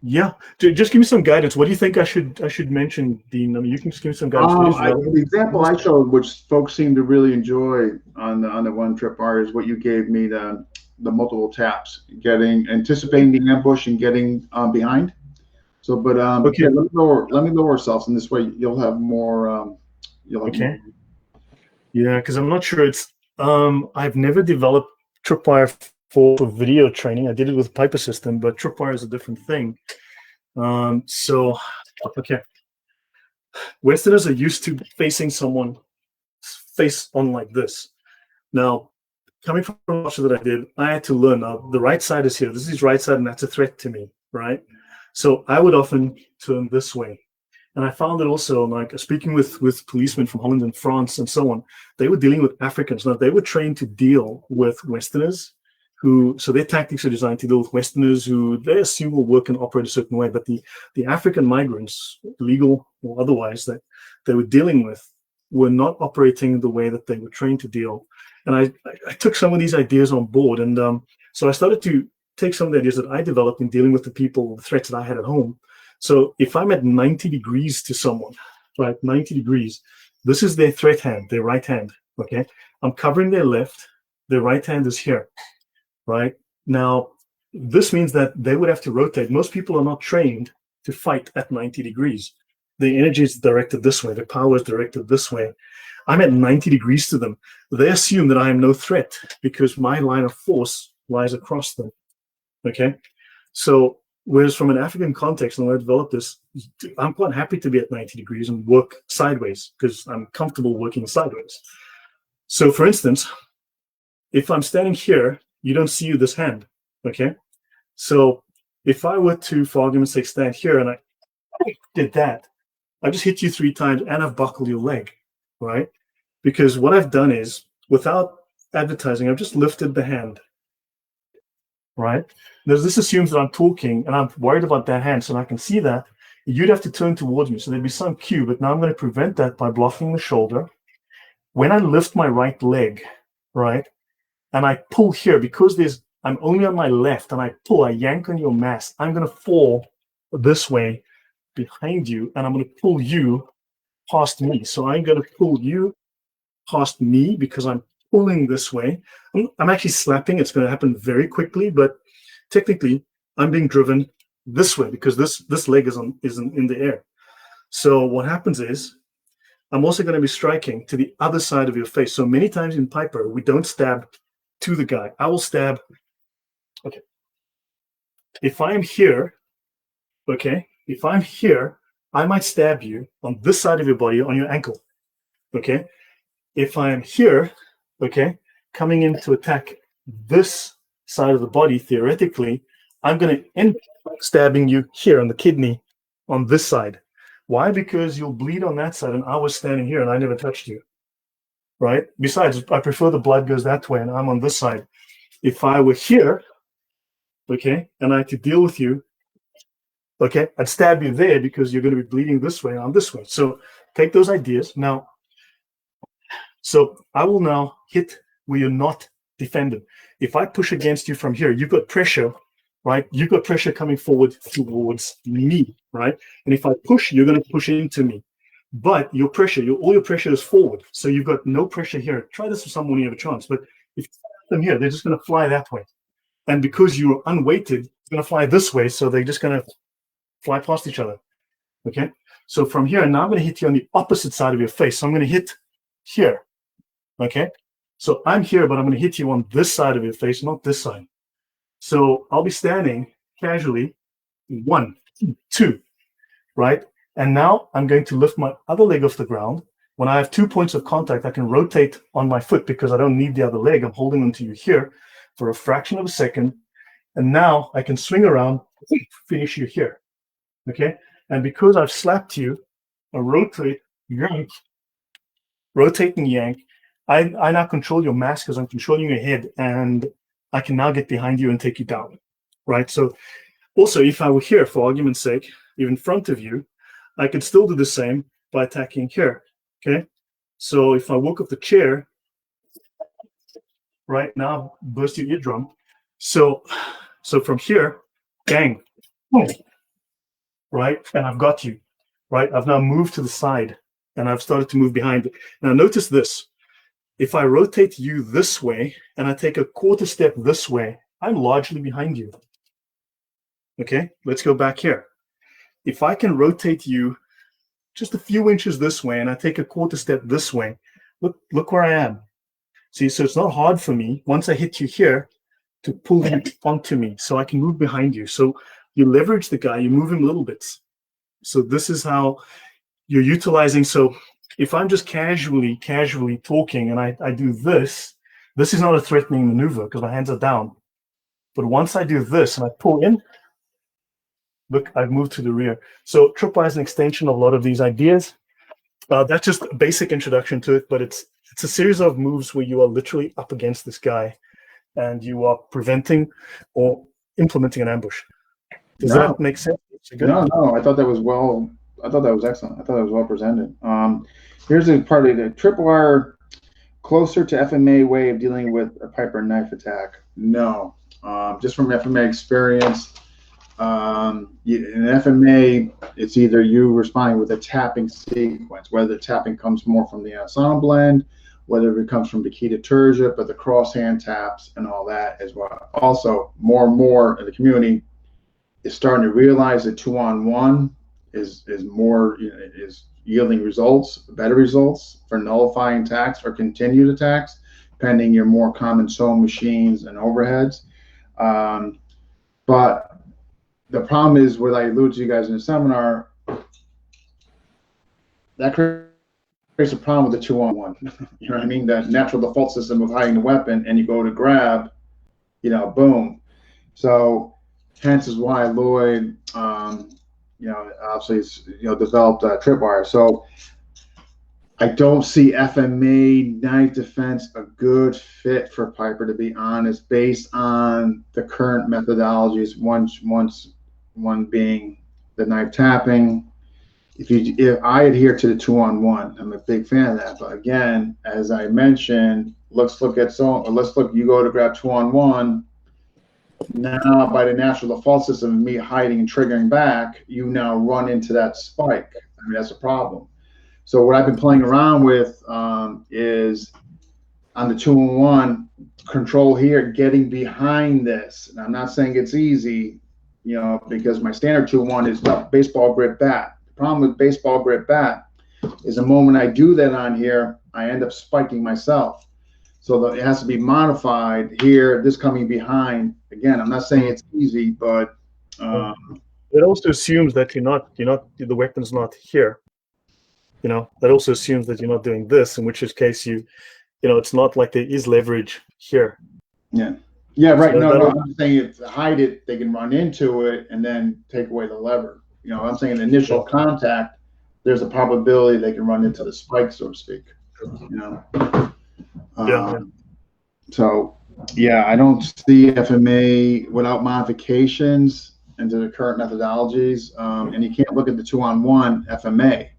Yeah. Just give me some guidance. What do you think I should mention, Dean? I mean, you can just give me some guidance. The example I showed, which folks seem to really enjoy on the one tripwire, is what you gave me, the multiple taps, anticipating the ambush and getting behind. So, but okay. Yeah, let me lower ourselves, and this way you'll have more. Okay. Yeah, because I'm not sure. It's I've never developed tripwire for video training. I did it with Piper system, but tripwire is a different thing. So okay. Westerners are used to facing someone face on like this. Now, coming from the posture that I did, I had to learn. Now, the right side is here. This is right side, and that's a threat to me, right? So I would often turn this way. And I found that also, like speaking with policemen from Holland and France and so on, they were dealing with Africans. Now, they were trained to deal with Westerners so their tactics are designed to deal with Westerners who they assume will work and operate a certain way. But the African migrants, legal or otherwise, that they were dealing with were not operating the way that they were trained to deal. And I took some of these ideas on board. And so I started to take some of the ideas that I developed in dealing with the people, the threats that I had at home. So if I'm at 90 degrees to someone, right, 90 degrees, this is their threat hand, their right hand, okay? I'm covering their left, their right hand is here, right? Now, this means that they would have to rotate. Most people are not trained to fight at 90 degrees. The energy is directed this way, the power is directed this way. I'm at 90 degrees to them. They assume that I am no threat because my line of force lies across them, okay? So, whereas from an African context, and when I developed this, I'm quite happy to be at 90 degrees and work sideways because I'm comfortable working sideways. So for instance, if I'm standing here, you don't see this hand, okay? So if I were to, for argument's sake, stand here and I did that, I just hit you 3 times and I've buckled your leg, right? Because what I've done is, without advertising, I've just lifted the hand, right? This assumes that I'm talking and I'm worried about that hand, so I can see that. You'd have to turn towards me, so there'd be some cue, but now I'm going to prevent that by blocking the shoulder. When I lift my right leg, right, and I pull here, because I'm only on my left, and I yank on your mass, I'm going to fall this way behind you, and I'm going to pull you past me. So I'm going to pull you past me because I'm pulling this way. I'm actually slapping. It's going to happen very quickly, but technically I'm being driven this way because this leg is in the air. So what happens is I'm also going to be striking to the other side of your face. So many times in Piper, we don't stab to the guy. I will stab. Okay. If I'm here, okay, if I'm here, I might stab you on this side of your body, on your ankle. Okay. If I'm here, okay, coming in to attack this side of the body, theoretically, I'm going to end up stabbing you here on the kidney on this side. Why? Because you'll bleed on that side, and I was standing here and I never touched you, right? Besides, I prefer the blood goes that way and I'm on this side. If I were here, okay, and I had to deal with you, okay, I'd stab you there because you're going to be bleeding this way and I'm this way. So take those ideas. Now, so I will now hit where you're not defended. If I push against you from here, you've got pressure, right? You've got pressure coming forward towards me, right? And if I push, you're going to push into me. But your pressure, all your pressure is forward. So you've got no pressure here. Try this with someone when you have a chance. But if you put them here, they're just going to fly that way. And because you're unweighted, it's going to fly this way. So they're just going to fly past each other, okay? So from here, now I'm going to hit you on the opposite side of your face. So I'm going to hit here, okay? So I'm here, but I'm going to hit you on this side of your face, not this side. So I'll be standing casually, 1, 2, right? And now I'm going to lift my other leg off the ground. When I have 2 points of contact, I can rotate on my foot because I don't need the other leg. I'm holding onto you here for a fraction of a second. And now I can swing around, finish you here, okay? And because I've slapped you, I rotate, yank, rotate and yank. I now control your mass because I'm controlling your head, and I can now get behind you and take you down, right? So also, if I were here, for argument's sake, even in front of you, I could still do the same by attacking here, okay? So if I walk up the chair, right now, burst your eardrum. So from here, bang, boom, right? And I've got you, right? I've now moved to the side, and I've started to move behind. Now notice this. If I rotate you this way and I take a quarter step this way, I'm largely behind you. Okay, let's go back here. If I can rotate you just a few inches this way and I take a quarter step this way, look where I am. See, so it's not hard for me, once I hit you here, to pull you onto me so I can move behind you. So you leverage the guy, you move him little bits. So this is how you're utilizing. So if I'm just casually talking and I do this is not a threatening maneuver because my hands are down. But once I do this and I pull in, look, I've moved to the rear. So tripwire is an extension of a lot of these ideas. That's just a basic introduction to it, but it's a series of moves where you are literally up against this guy and you are preventing or implementing an ambush. Does that make sense? No, I thought that was excellent. I thought that was well presented. Here's a part of the tripwire closer to FMA way of dealing with a Piper knife attack. No, just from FMA experience, in FMA, it's either you responding with a tapping sequence, whether the tapping comes more from the sono blend, whether it comes from the key to tertia, but the cross hand taps and all that as well. Also, more and more in the community is starting to realize that 2-on-1 is more, is yielding better results for nullifying attacks or continued attacks, pending your more common sewing machines and overheads. But the problem is, what I alluded to you guys in the seminar, that creates a problem with the 2-on-1. You know what I mean? That natural default system of hiding the weapon, and you go to grab, boom. So hence is why Lloyd, obviously, developed tripwire. So I don't see FMA knife defense a good fit for Piper, to be honest, based on the current methodologies. One being the knife tapping. If I adhere to the 2-on-1, I'm a big fan of that. But again, as I mentioned, you go to grab 2-on-1. Now, by the natural default system of me hiding and triggering back, you now run into that spike. I mean, that's a problem. So what I've been playing around with is on the 2-on-1 control here, getting behind this. And I'm not saying it's easy, because my standard 2-on-1 is the baseball grip bat. The problem with baseball grip bat is the moment I do that on here, I end up spiking myself. So it has to be modified here, this coming behind. Again, I'm not saying it's easy, but it also assumes that the weapon's not here. That also assumes that you're not doing this, in which case it's not like there is leverage here. Yeah, right. So no, I'm saying if to hide it, they can run into it and then take away the lever. I'm saying initial contact, there's a probability they can run into the spike, so to speak. So, I don't see FMA without modifications into the current methodologies, and you can't look at the 2-on-1 FMA.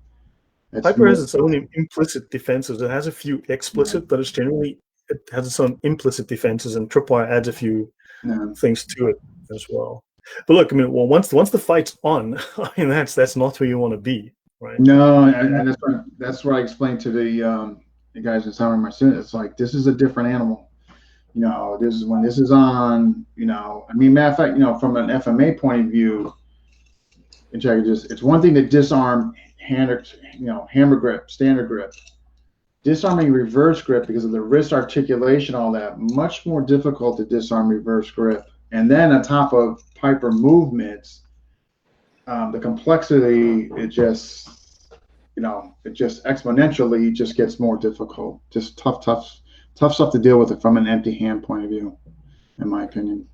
Piper has its own implicit defenses. It has a few explicit, but it has its own implicit defenses, and tripwire adds a few things to it as well. But look, once the fight's on, that's not where you want to be, right? No, and that's what I explained to the guys in some of my students. It's like, this is a different animal. This is when this is on. Matter of fact, from an FMA point of view, it's one thing to disarm hammer grip, standard grip. Disarming reverse grip, because of the wrist articulation, all that, much more difficult to disarm reverse grip. And then on top of Piper movements, the complexity, it just exponentially just gets more difficult. Just tough stuff to deal with it from an empty hand point of view, in my opinion.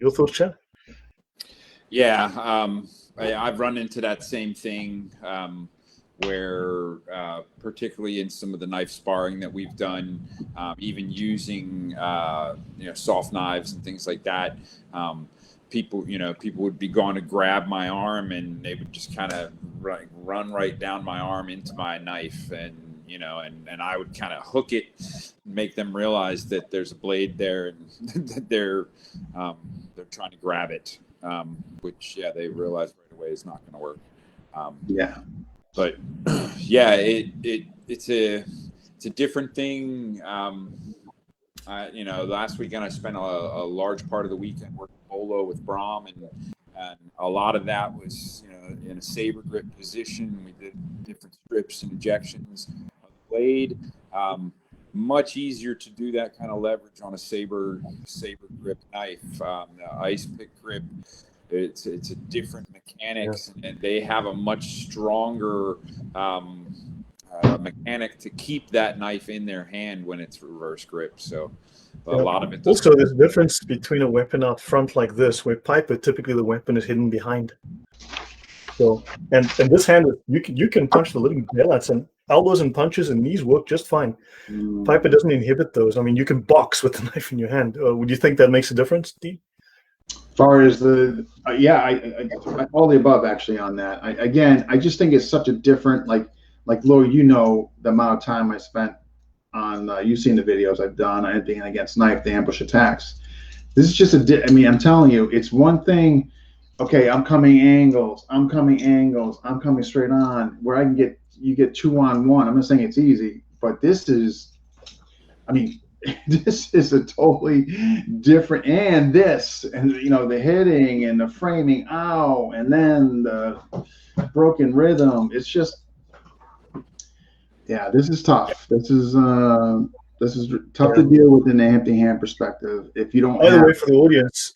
Your thoughts, Chad? Yeah, I've run into that same thing where, particularly in some of the knife sparring that we've done, even using soft knives and things like that, people would be going to grab my arm and they would just kind of run right down my arm into my knife, and I would kind of hook it, make them realize that there's a blade there and that they're trying to grab it. Which they realize right away is not going to work. But it's a different thing. Last weekend I spent a large part of the weekend working polo with Brom, and a lot of that was in a saber grip position. We did different strips and ejections of the blade. Much easier to do that kind of leverage on a saber grip knife. The ice pick grip It's a different mechanics, and they have a much stronger mechanic to keep that knife in their hand when it's reverse grip. So a lot of it. Also, there's a difference between a weapon out front like this, where Piper, typically the weapon is hidden behind. So, and this hand, you can punch the living daylights, and elbows and punches and knees work just fine. Piper doesn't inhibit those. I mean, you can box with the knife in your hand. Would you think that makes a difference, Dean? As far as the I all the above actually on that. I just think it's such a different, like Lloyd, you know, the amount of time I spent on you've seen the videos I've done on anything against knife, the ambush attacks. This is just I mean, I'm telling you, it's one thing. Okay, I'm coming angles, I'm coming straight on, where you get 2-on-1. I'm not saying it's easy, but this is, I mean, this is a totally different, and you know, the hitting and the framing, and then the broken rhythm. It's just, yeah, this is tough. This is tough to deal with in the empty hand perspective. If you don't. By the way, for the audience,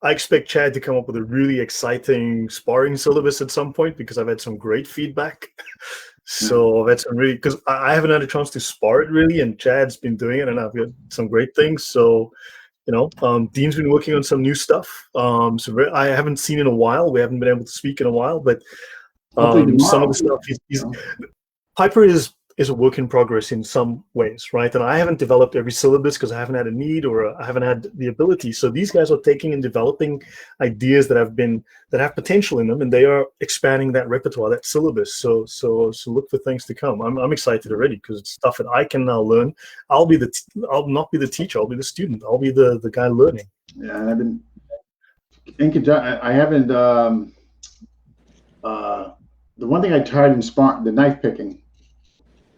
I expect Chad to come up with a really exciting sparring syllabus at some point, because I've had some great feedback. So I've had some really, because I haven't had a chance to spar it really, and Chad's been doing it, and I've got some great things. So, you know, Dean's been working on some new stuff. So I haven't seen in a while. We haven't been able to speak in a while, but some of the stuff Piper is a work in progress in some ways, right? And I haven't developed every syllabus because I haven't had a need, or I haven't had the ability. So these guys are taking and developing ideas that have potential in them, and they are expanding that repertoire, that syllabus. So look for things to come. I'm excited already, because it's stuff that I can now learn. I'll not be the teacher. I'll be the student. I'll be the guy learning. Yeah, and I've been I haven't the one thing I tried in sparring, the knife picking.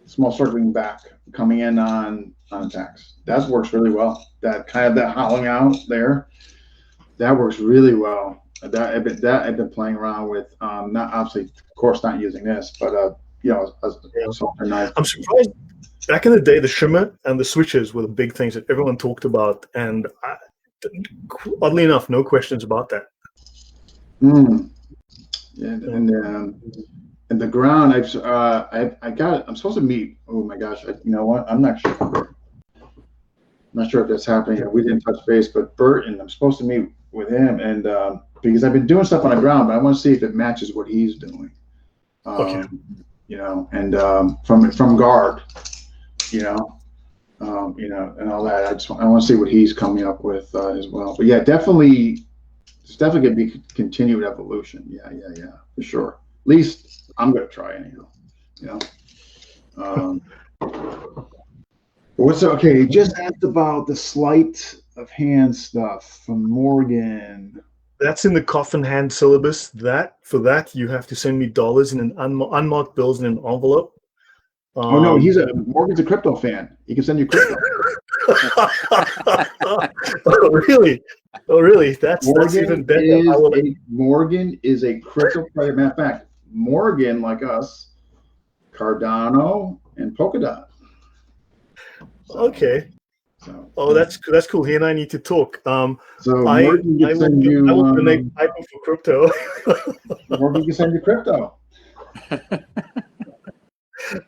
Small circling back, coming in on attacks. That works really well. That kind of that hollowing out there, that works really well. That I've been playing around with. Not obviously, of course, not using this, but you know, a softer knife. I'm surprised. Back in the day, the shimmer and the switches were the big things that everyone talked about, and oddly enough, no questions about that. And the ground, I got it. I'm supposed to meet. Oh my gosh! You know what? I'm not sure. I'm not sure if that's happening. We didn't touch base, but Burton, I'm supposed to meet with him, and because I've been doing stuff on the ground, but I want to see if it matches what he's doing. Okay. You know, and from guard, you know, and all that. I want to see what he's coming up with as well. But yeah, definitely, it's definitely going to be continued evolution. Yeah, for sure. At least I'm going to try anyhow. You know. Okay? He just asked about the sleight of hand stuff from Morgan. That's in the coffin hand syllabus. For that you have to send me dollars in an unmarked bills in an envelope. Oh no, Morgan's a crypto fan. He can send you crypto. Oh really? That's even better. Morgan is a crypto player. Matter of fact, Morgan, like us, Cardano and Polkadot. Okay. That's cool. He and I need to talk. So Morgan can send you. I will donate Piper for crypto. Morgan can send you crypto.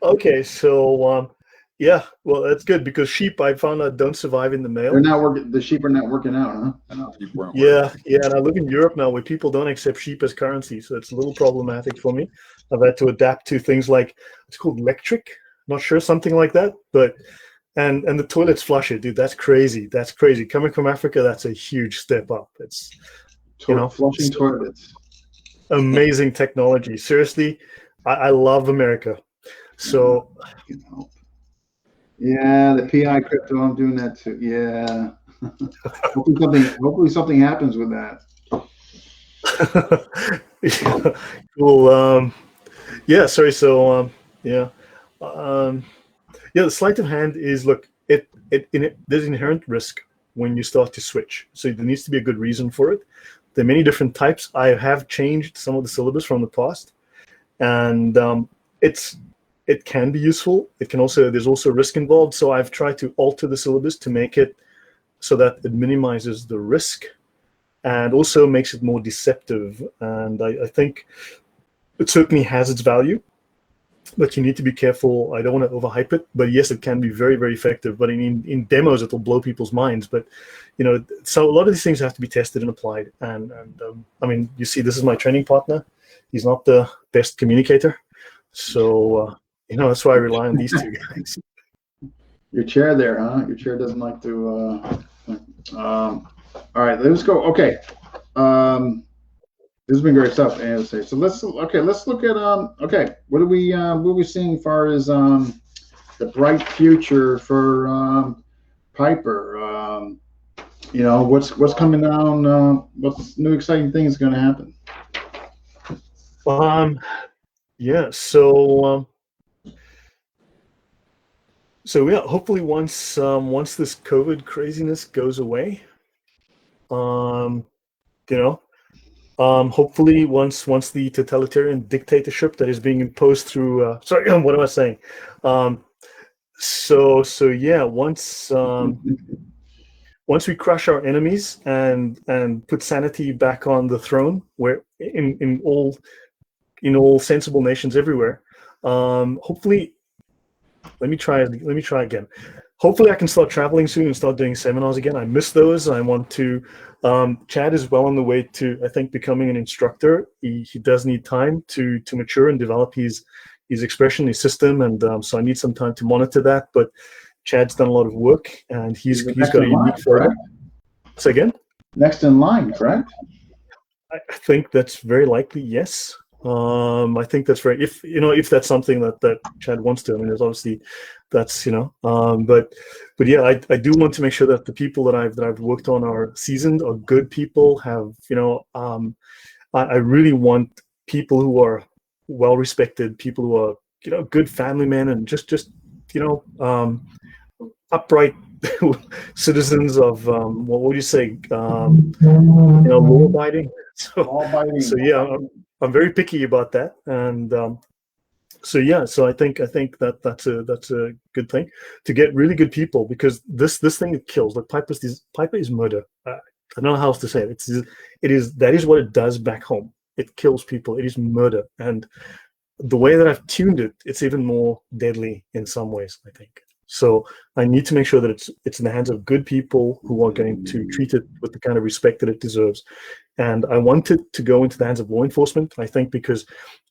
Okay, so yeah, well that's good, because sheep, I found out, don't survive in the mail. They're not working. The sheep are not working out, huh? Yeah, and I live in Europe now, where people don't accept sheep as currency, so it's a little problematic for me. I've had to adapt to things like, it's called electric, not sure, something like that, but and the toilets flush it, dude. That's crazy. Coming from Africa, that's a huge step up. It's flushing toilets. Amazing technology. Seriously, I love America. So, yeah, the PI crypto, I'm doing that too. Yeah, hopefully something happens with that. Yeah, cool. Yeah, sorry. So, the sleight of hand is, look, there's inherent risk when you start to switch. So there needs to be a good reason for it. There are many different types. I have changed some of the syllabus from the past, and it can be useful. There's also risk involved. So I've tried to alter the syllabus to make it so that it minimizes the risk and also makes it more deceptive. And I think it certainly has its value, but you need to be careful. I don't want to overhype it, but yes, it can be very, very effective. But in demos, it'll blow people's minds. But so a lot of these things have to be tested and applied. And I mean, you see, this is my training partner. He's not the best communicator, so that's why I rely on these two guys. Your chair there, huh? Your chair doesn't like to. All right, let's go. Okay, this has been great stuff. And so let's look at what are we seeing as far as the bright future for Piper? What's coming down? What's new exciting things going to happen? Yeah. So yeah. Hopefully, once this COVID craziness goes away, hopefully once the totalitarian dictatorship that is being imposed through sorry, what am I saying? So yeah, once we crush our enemies and put sanity back on the throne, where in all sensible nations everywhere, hopefully, let me try again. Hopefully I can start traveling soon and start doing seminars again. I miss those. I want to. Chad is well on the way to, I think, becoming an instructor. He does need time to mature and develop his expression, his system, and so I need some time to monitor that. But Chad's done a lot of work, and he's got a unique photo. Say again? Next in line, correct? I think that's very likely, yes. I think that's very, if that's something that Chad wants to. I mean, there's obviously that's but yeah, I do want to make sure that the people that I've worked on are seasoned, are good people. Have I really want people who are well respected, people who are good family men, and just upright citizens of what would you say, law abiding. So yeah. I'm very picky about that, and so I think that's a good thing to get really good people, because this thing it kills. Like Piper is murder. I don't know how else to say it. That is what it does back home. It kills people. It is murder, and the way that I've tuned it, it's even more deadly in some ways, I think. So I need to make sure that it's in the hands of good people who are going to treat it with the kind of respect that it deserves. And I want it to go into the hands of law enforcement, I think, because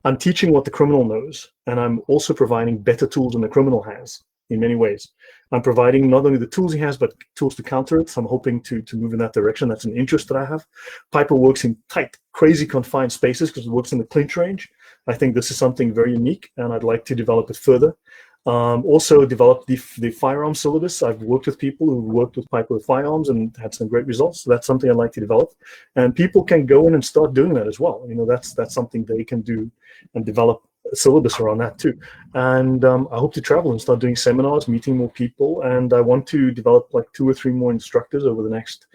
I'm teaching what the criminal knows, and I'm also providing better tools than the criminal has in many ways. I'm providing not only the tools he has, but tools to counter it. So I'm hoping to move in that direction. That's an interest that I have. Piper works in tight, crazy confined spaces because it works in the clinch range. I think this is something very unique, and I'd like to develop it further. Also developed the firearm syllabus. I've worked with people who worked with Piper with firearms and had some great results. So that's something I'd like to develop, and people can go in and start doing that as well. That's something they can do and develop a syllabus around that too. And I hope to travel and start doing seminars, meeting more people, and I want to develop like 2 or 3 more instructors over the next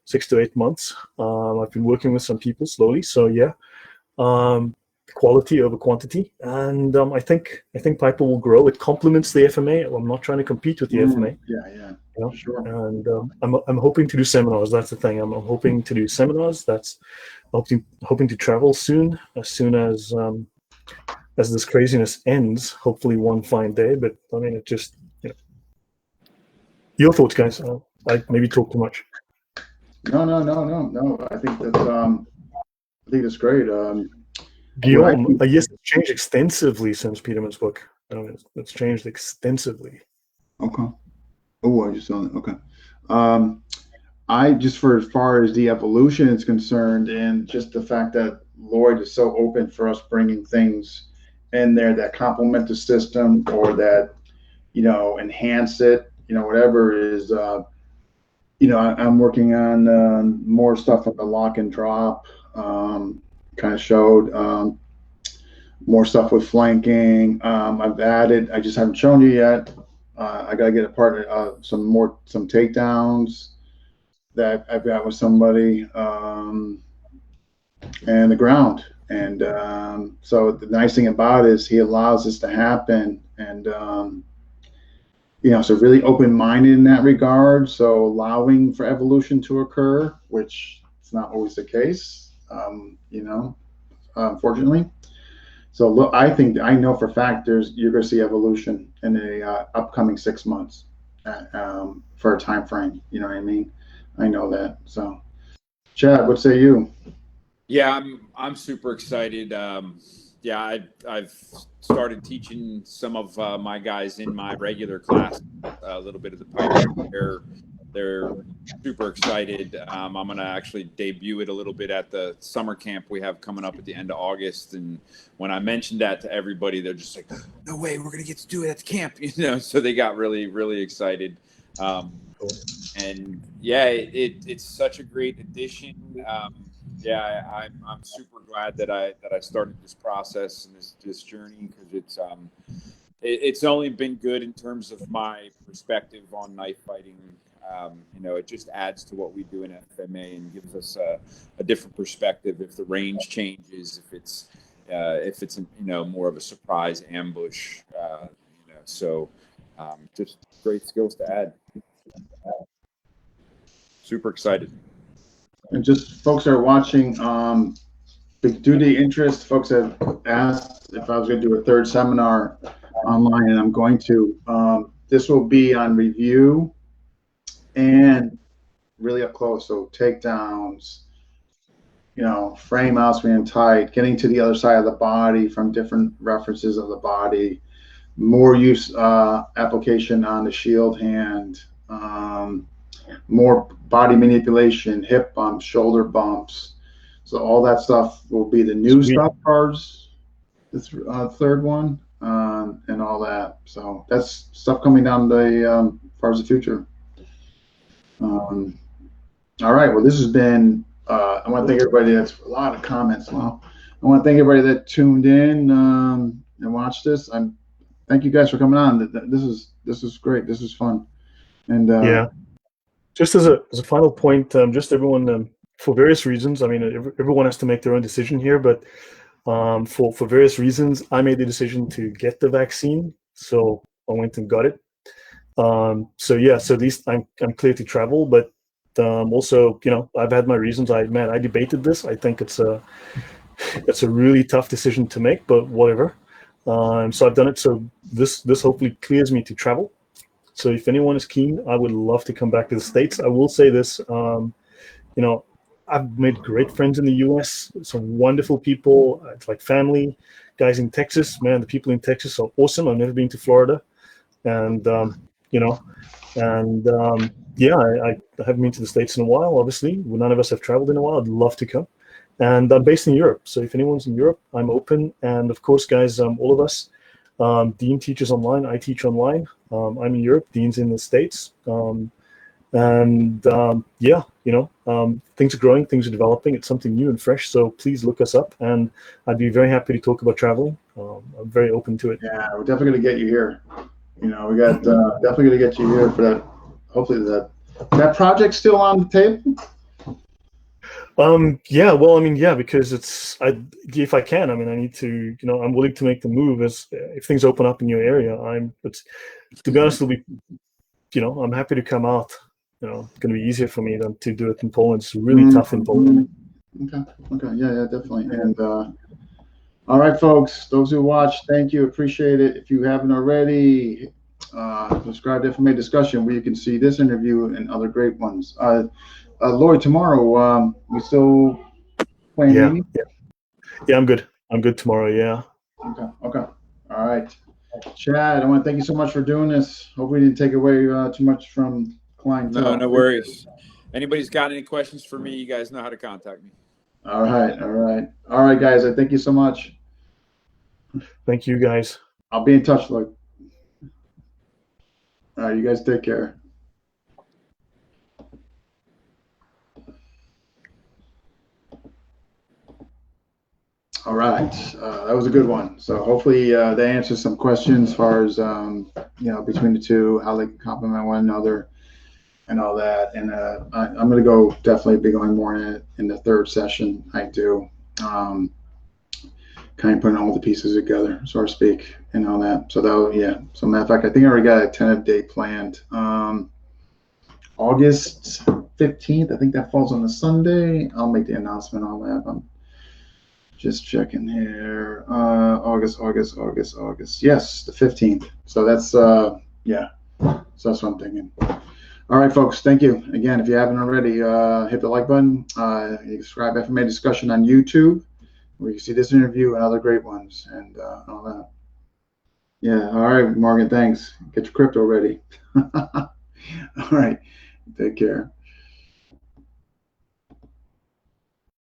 6 to 8 months. I've been working with some people slowly, so yeah. Quality over quantity, and I think Piper will grow. It complements the FMA. I'm not trying to compete with the FMA. Yeah, sure. And I'm hoping to do seminars. That's the thing. I'm hoping to do seminars. That's hoping to travel soon as this craziness ends. Hopefully one fine day. But I mean, it just your thoughts, guys. I maybe talk too much. No. I think that's great. Guillaume, yes, it's changed extensively since Peterman's book. It's changed extensively. Okay. Oh, I just saw it. Okay. I just, for as far as the evolution is concerned, and just the fact that Lloyd is so open for us bringing things in there that complement the system or that, enhance it, whatever is, I'm working on more stuff on the lock and drop. Kind of showed more stuff with flanking. I've added, I just haven't shown you yet. I got to get a partner, some takedowns that I've got with somebody, and the ground. And so the nice thing about it is he allows this to happen, and so really open-minded in that regard. So allowing for evolution to occur, which It's not always the case, unfortunately. So look, I know for a fact you're going to see evolution in the upcoming 6 months for a time frame. You know what I mean? I know that. So, Chad, what say you? Yeah, I'm super excited. I've started teaching some of my guys in my regular class a little bit of the Python. They're super excited. I'm going to actually debut it a little bit at the summer camp we have coming up at the end of August. And when I mentioned that to everybody, they're just like, no way, we're going to get to do it at the camp. So they got really, really excited. And yeah, it's such a great addition. I'm super glad that I started this process and this journey, because it's only been good in terms of my perspective on knife fighting. It just adds to what we do in FMA and gives us a different perspective if the range changes, if it's more of a surprise ambush. Just great skills to add. Super excited. And just folks that are watching, due to the interest, folks have asked if I was going to do a third seminar online, and I'm going to. This will be on review and really up close. So takedowns, frame outs being tight, getting to the other side of the body from different references of the body, more use application on the shield hand, more body manipulation, hip bumps, shoulder bumps. So all that stuff will be the new stuff as the third one, and all that. So that's stuff coming down the far as the future. All right. Well, this has been. I want to thank everybody. That's a lot of comments. Well, I want to thank everybody that tuned in and watched this. Thank you guys for coming on. This is great. This is fun. And yeah. Just as a final point, just everyone, for various reasons, I mean, everyone has to make their own decision here, but for various reasons, I made the decision to get the vaccine, so I went and got it. So at least I'm clear to travel, but also, I've had my reasons. I debated this. I think it's a really tough decision to make, but whatever. So I've done it. So this hopefully clears me to travel. So if anyone is keen, I would love to come back to the States. I will say this, I've made great friends in the U.S., some wonderful people. It's like family, guys in Texas. Man, the people in Texas are awesome. I've never been to Florida. And, I haven't been to the States in a while, obviously. None of us have traveled in a while. I'd love to come. And I'm based in Europe. So if anyone's in Europe, I'm open. And of course, guys, all of us, Dean teaches online. I teach online. I'm in Europe. Dean's in the States. Things are growing. Things are developing. It's something new and fresh. So please look us up. And I'd be very happy to talk about traveling. I'm very open to it. Yeah, we're definitely going to get you here. We got definitely going to get you here for that. Hopefully that project's still on the table. Because if I can, I need to, I'm willing to make the move if things open up in your area. To be honest, I'm happy to come out. It's going to be easier for me than to do it in Poland. It's really tough in Poland. Okay. Yeah, definitely. And all right, folks, those who watch, thank you. Appreciate it. If you haven't already, subscribe to FMA Discussion, where you can see this interview and other great ones. Lloyd, tomorrow, we still playing? Yeah, I'm good. I'm good tomorrow. Yeah. Okay. All right. Chad, I want to thank you so much for doing this. Hope we didn't take away too much from clientele. No worries. Anybody's got any questions for me, you guys know how to contact me. All right, guys. I thank you so much. Thank you, guys. I'll be in touch, Lloyd. All right, you guys take care. All right, that was a good one. So hopefully they answered some questions as far as between the two, how they can complement one another, and all that. And I'm going to definitely be going more in the third session. I do kind of putting all the pieces together, so to speak, and all that. So So matter of fact, I think I already got a tentative date planned. August 15th. I think that falls on a Sunday. I'll make the announcement on that. I'm just checking here. August. Yes, the 15th. So that's, yeah. So that's what I'm thinking. All right, folks. Thank you. Again, if you haven't already, hit the like button. You subscribe to FMA Discussion on YouTube, where you can see this interview and other great ones and all that. Yeah. All right, Morgan. Thanks. Get your crypto ready. All right. Take care.